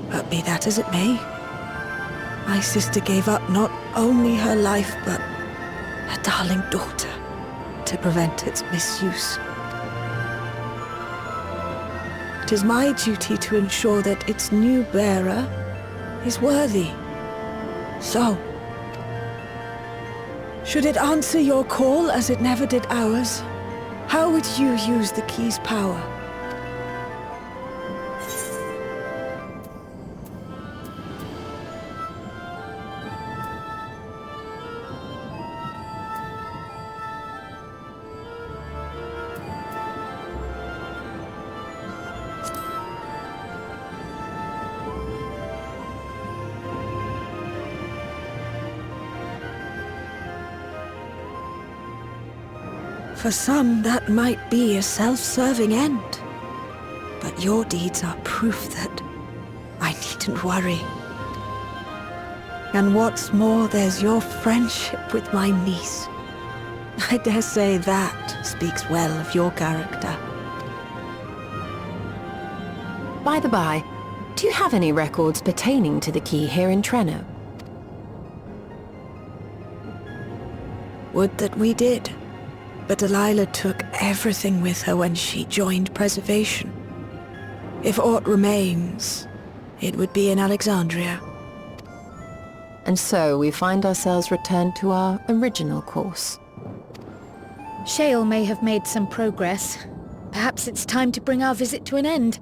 But be that as it may, my sister gave up not only her life, but her darling daughter, to prevent its misuse. It is my duty to ensure that its new bearer is worthy. So, should it answer your call as it never did ours, how would you use the key's power? For some, that might be a self-serving end. But your deeds are proof that I needn't worry. And what's more, there's your friendship with my niece. I dare say that speaks well of your character. By the by, do you have any records pertaining to the key here in Treno? Would that we did. But Delilah took everything with her when she joined Preservation. If aught remains, it would be in Alexandria. And so we find ourselves returned to our original course. Shale may have made some progress. Perhaps it's time to bring our visit to an end.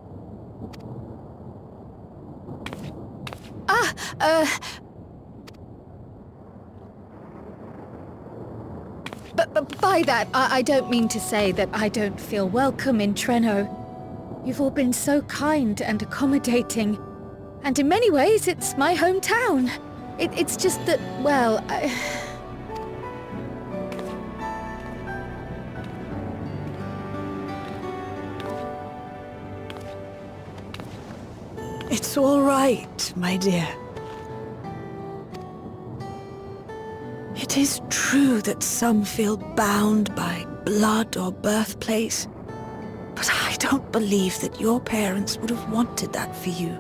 But by that, I don't mean to say that I don't feel welcome in Treno. You've all been so kind and accommodating. And in many ways, it's my hometown. It's just that, well, It's all right, my dear. It is true that some feel bound by blood or birthplace, but I don't believe that your parents would have wanted that for you.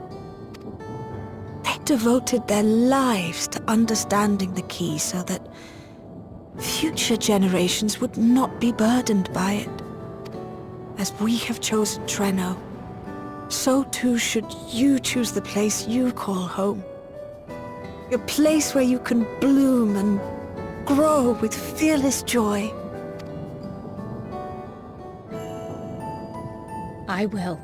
They devoted their lives to understanding the key so that future generations would not be burdened by it. As we have chosen Treno, so too should you choose the place you call home. A place where you can bloom and grow with fearless joy. I will.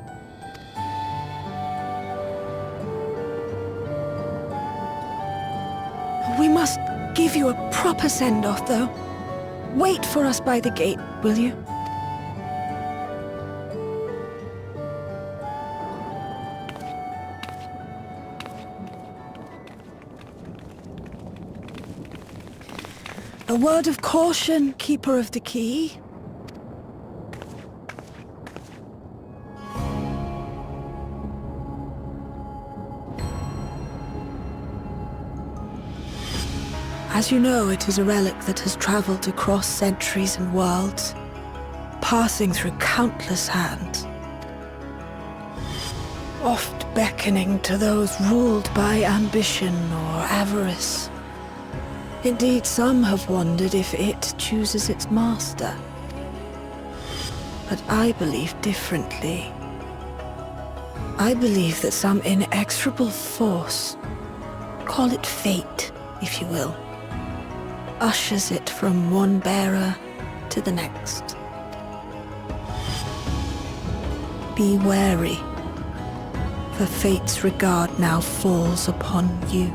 We must give you a proper send-off, though. Wait for us by the gate, will you? A word of caution, Keeper of the Key. As you know, it is a relic that has traveled across centuries and worlds, passing through countless hands, oft beckoning to those ruled by ambition or avarice. Indeed, some have wondered if it chooses its master. But I believe differently. I believe that some inexorable force, call it fate, if you will, ushers it from one bearer to the next. Be wary, for fate's regard now falls upon you.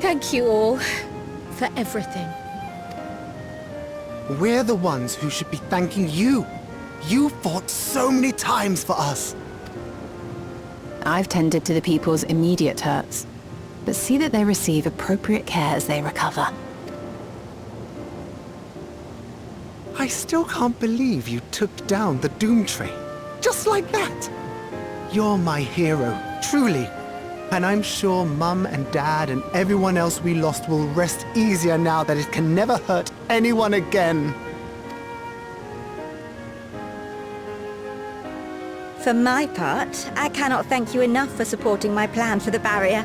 Thank you all for everything. We're the ones who should be thanking you. You fought so many times for us. I've tended to the people's immediate hurts, but see that they receive appropriate care as they recover. I still can't believe you took down the Doom Train. Just like that. You're my hero, truly. And I'm sure Mum and Dad and everyone else we lost will rest easier now that it can never hurt anyone again. For my part, I cannot thank you enough for supporting my plan for the barrier.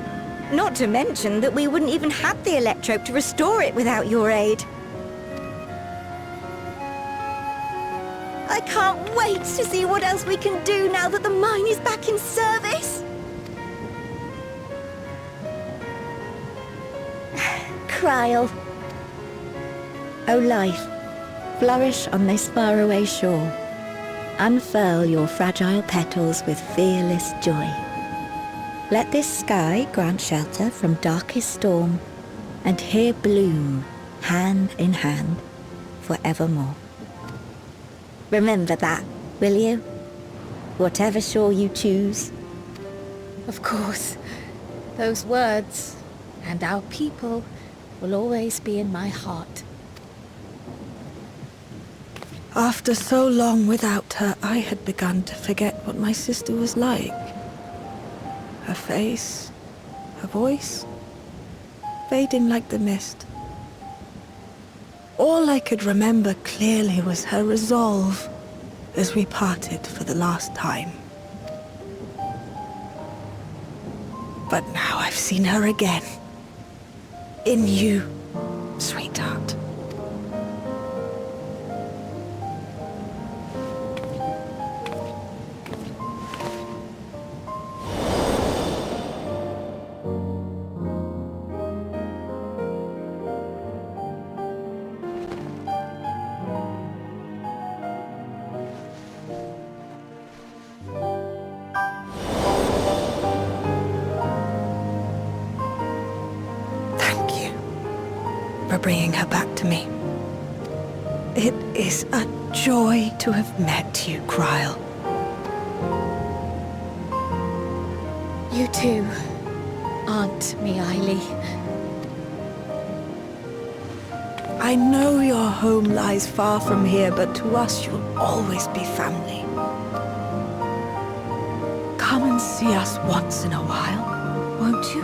Not to mention that we wouldn't even have the electrope to restore it without your aid. I can't wait to see what else we can do now that the mine is back in service. Kryl. O life, flourish on this faraway shore. Unfurl your fragile petals with fearless joy. Let this sky grant shelter from darkest storm, and here bloom, hand in hand, forevermore. Remember that, will you? Whatever shore you choose. Of course, those words and our people will always be in my heart. After so long without her, I had begun to forget what my sister was like. Her face, her voice, fading like the mist. All I could remember clearly was her resolve as we parted for the last time. But now I've seen her again. In you, sweetheart. bringing her back to me. It is a joy to have met you, Kryle. You too, Aunt Mealy. I know your home lies far from here, but to us you'll always be family. Come and see us once in a while, won't you?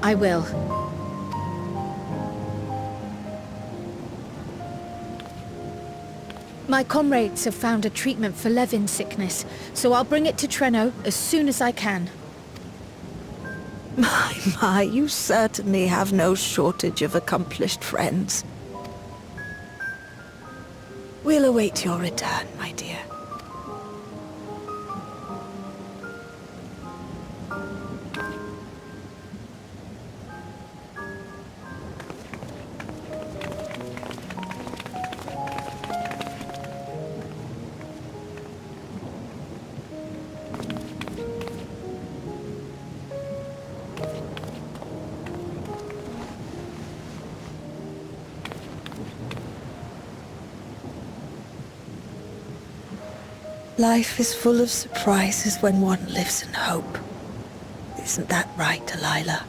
I will. My comrades have found a treatment for Levin sickness, so I'll bring it to Treno as soon as I can. My, you certainly have no shortage of accomplished friends. We'll await your return, my dear. Life is full of surprises when one lives in hope. Isn't that right, Delilah?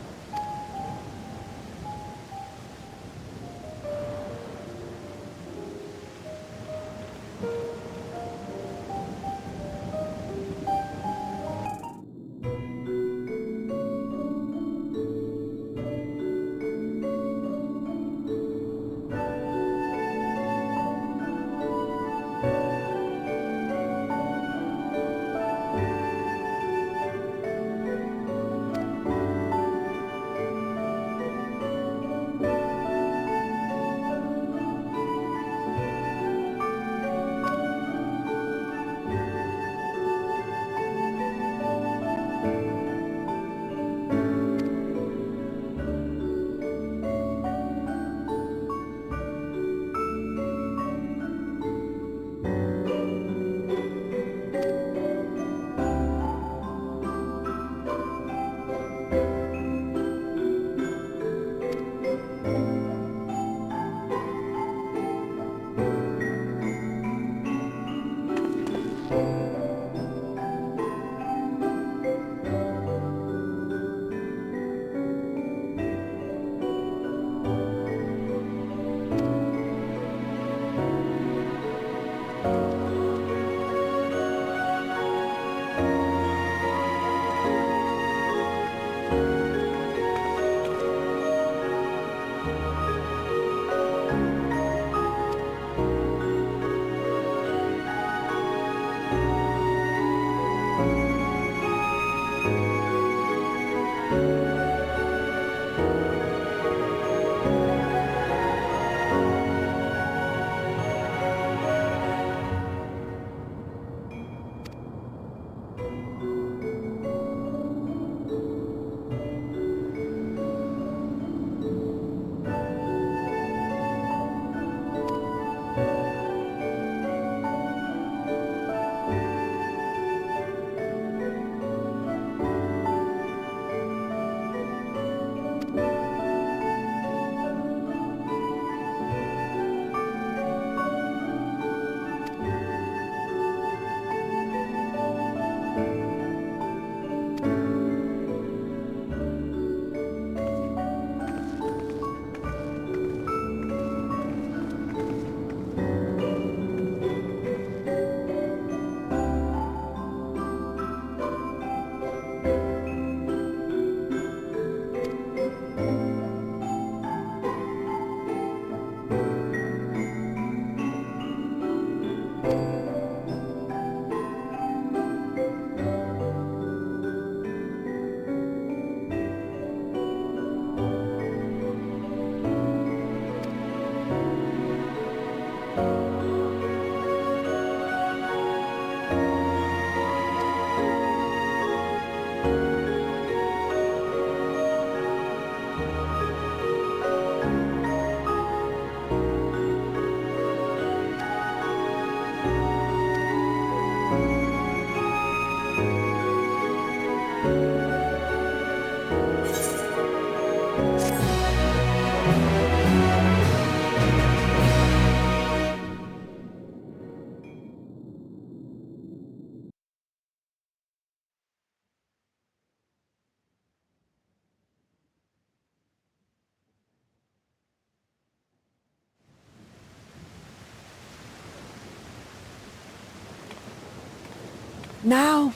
Now,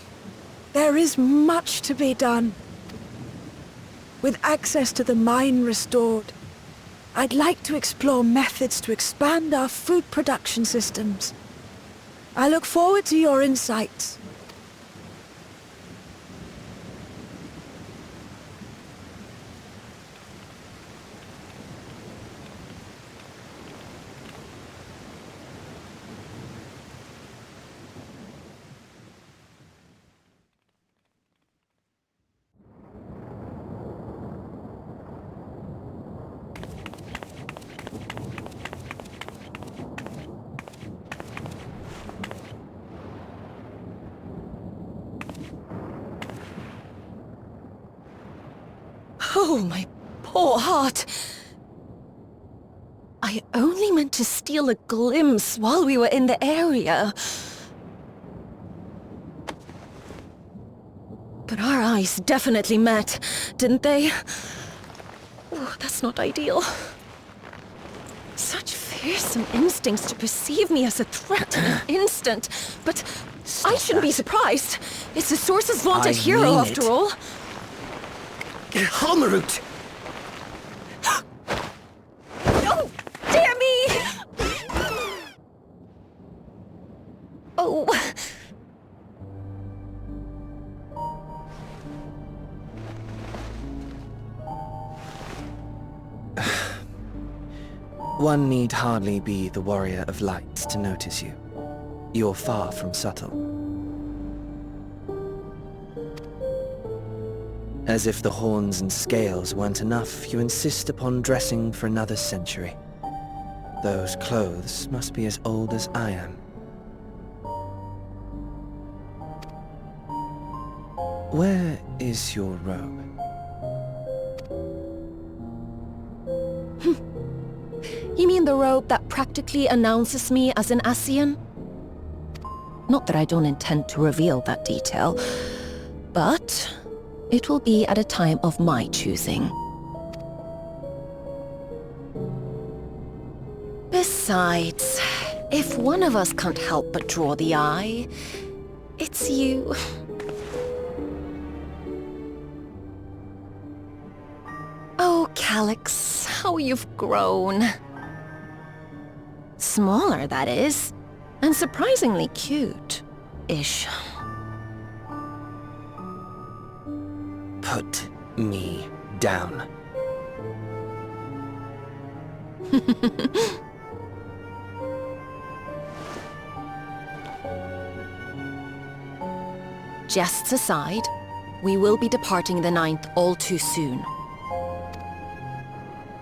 there is much to be done. With access to the mine restored, I'd like to explore methods to expand our food production systems. I look forward to your insights. Oh, my poor heart. I only meant to steal a glimpse while we were in the area. But our eyes definitely met, didn't they? Oh, that's not ideal. Such fearsome instincts to perceive me as a threat in an instant. But I shouldn't be surprised. It's the Source's vaunted hero, after all. Halmarut! Oh, dear me! Oh. One need hardly be the warrior of light to notice you. You're far from subtle. As if the horns and scales weren't enough, you insist upon dressing for another century. Those clothes must be as old as I am. Where is your robe? You mean the robe that practically announces me as an Ascian? Not that I don't intend to reveal that detail, but it will be at a time of my choosing. Besides, if one of us can't help but draw the eye, it's you. Oh, Calyx, how you've grown. Smaller, that is. And surprisingly cute-ish. Put me down. Jests aside, we will be departing the 9th all too soon.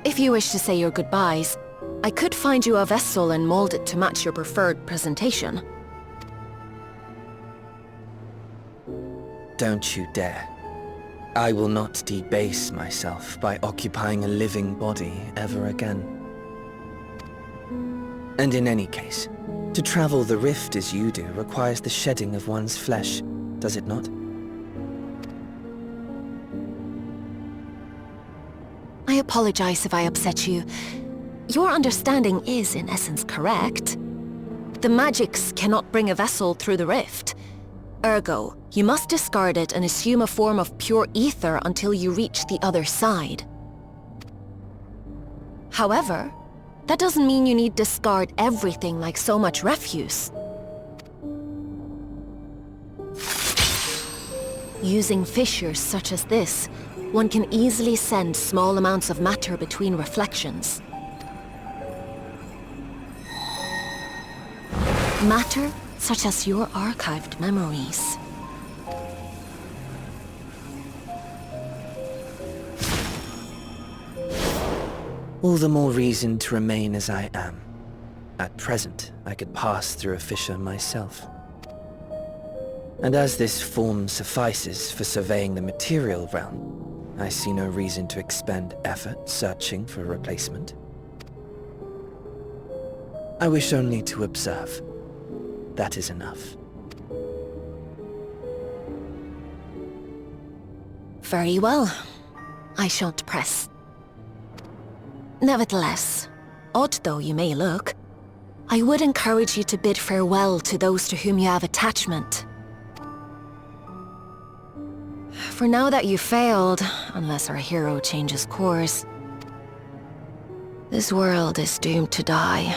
If you wish to say your goodbyes, I could find you a vessel and mold it to match your preferred presentation. Don't you dare. I will not debase myself by occupying a living body ever again. And in any case, to travel the rift as you do requires the shedding of one's flesh, does it not? I apologize if I upset you. Your understanding is, in essence, correct. The magics cannot bring a vessel through the rift. Ergo, you must discard it and assume a form of pure ether until you reach the other side. However, that doesn't mean you need discard everything like so much refuse. Using fissures such as this, one can easily send small amounts of matter between reflections. Matter such as your archived memories. All the more reason to remain as I am. At present, I could pass through a fissure myself. And as this form suffices for surveying the material realm, I see no reason to expend effort searching for a replacement. I wish only to observe. That is enough. Very well. I shan't press. Nevertheless, odd though you may look, I would encourage you to bid farewell to those to whom you have attachment. for now that you failed, unless our hero changes course, this world is doomed to die.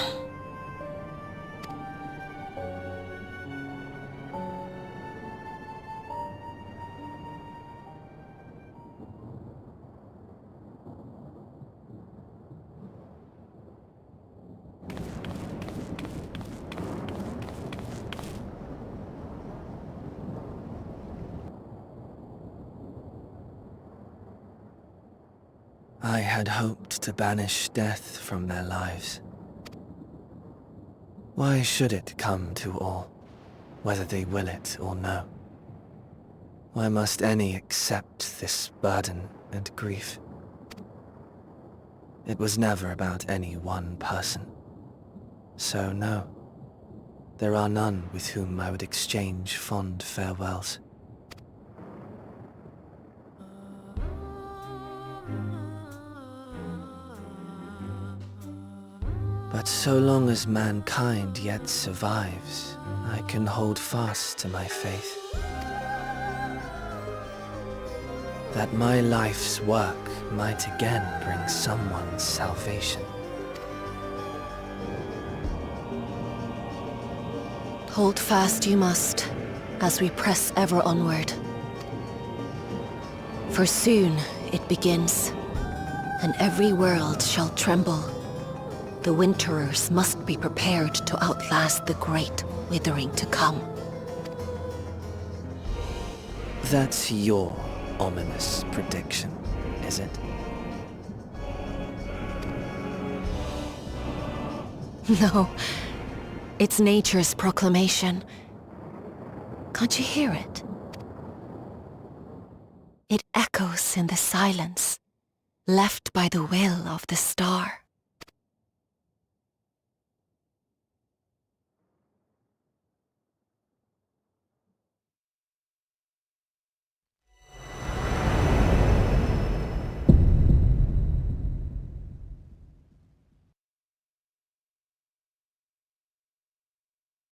I had hoped to banish death from their lives. Why should it come to all, whether they will it or no? Why must any accept this burden and grief? It was never about any one person. So no, there are none with whom I would exchange fond farewells. But so long as mankind yet survives, I can hold fast to my faith. That my life's work might again bring someone salvation. Hold fast you must, as we press ever onward. For soon it begins, and every world shall tremble. The Winterers must be prepared to outlast the great withering to come. That's your ominous prediction, is it? No, it's nature's proclamation. Can't you hear it? It echoes in the silence, left by the will of the star.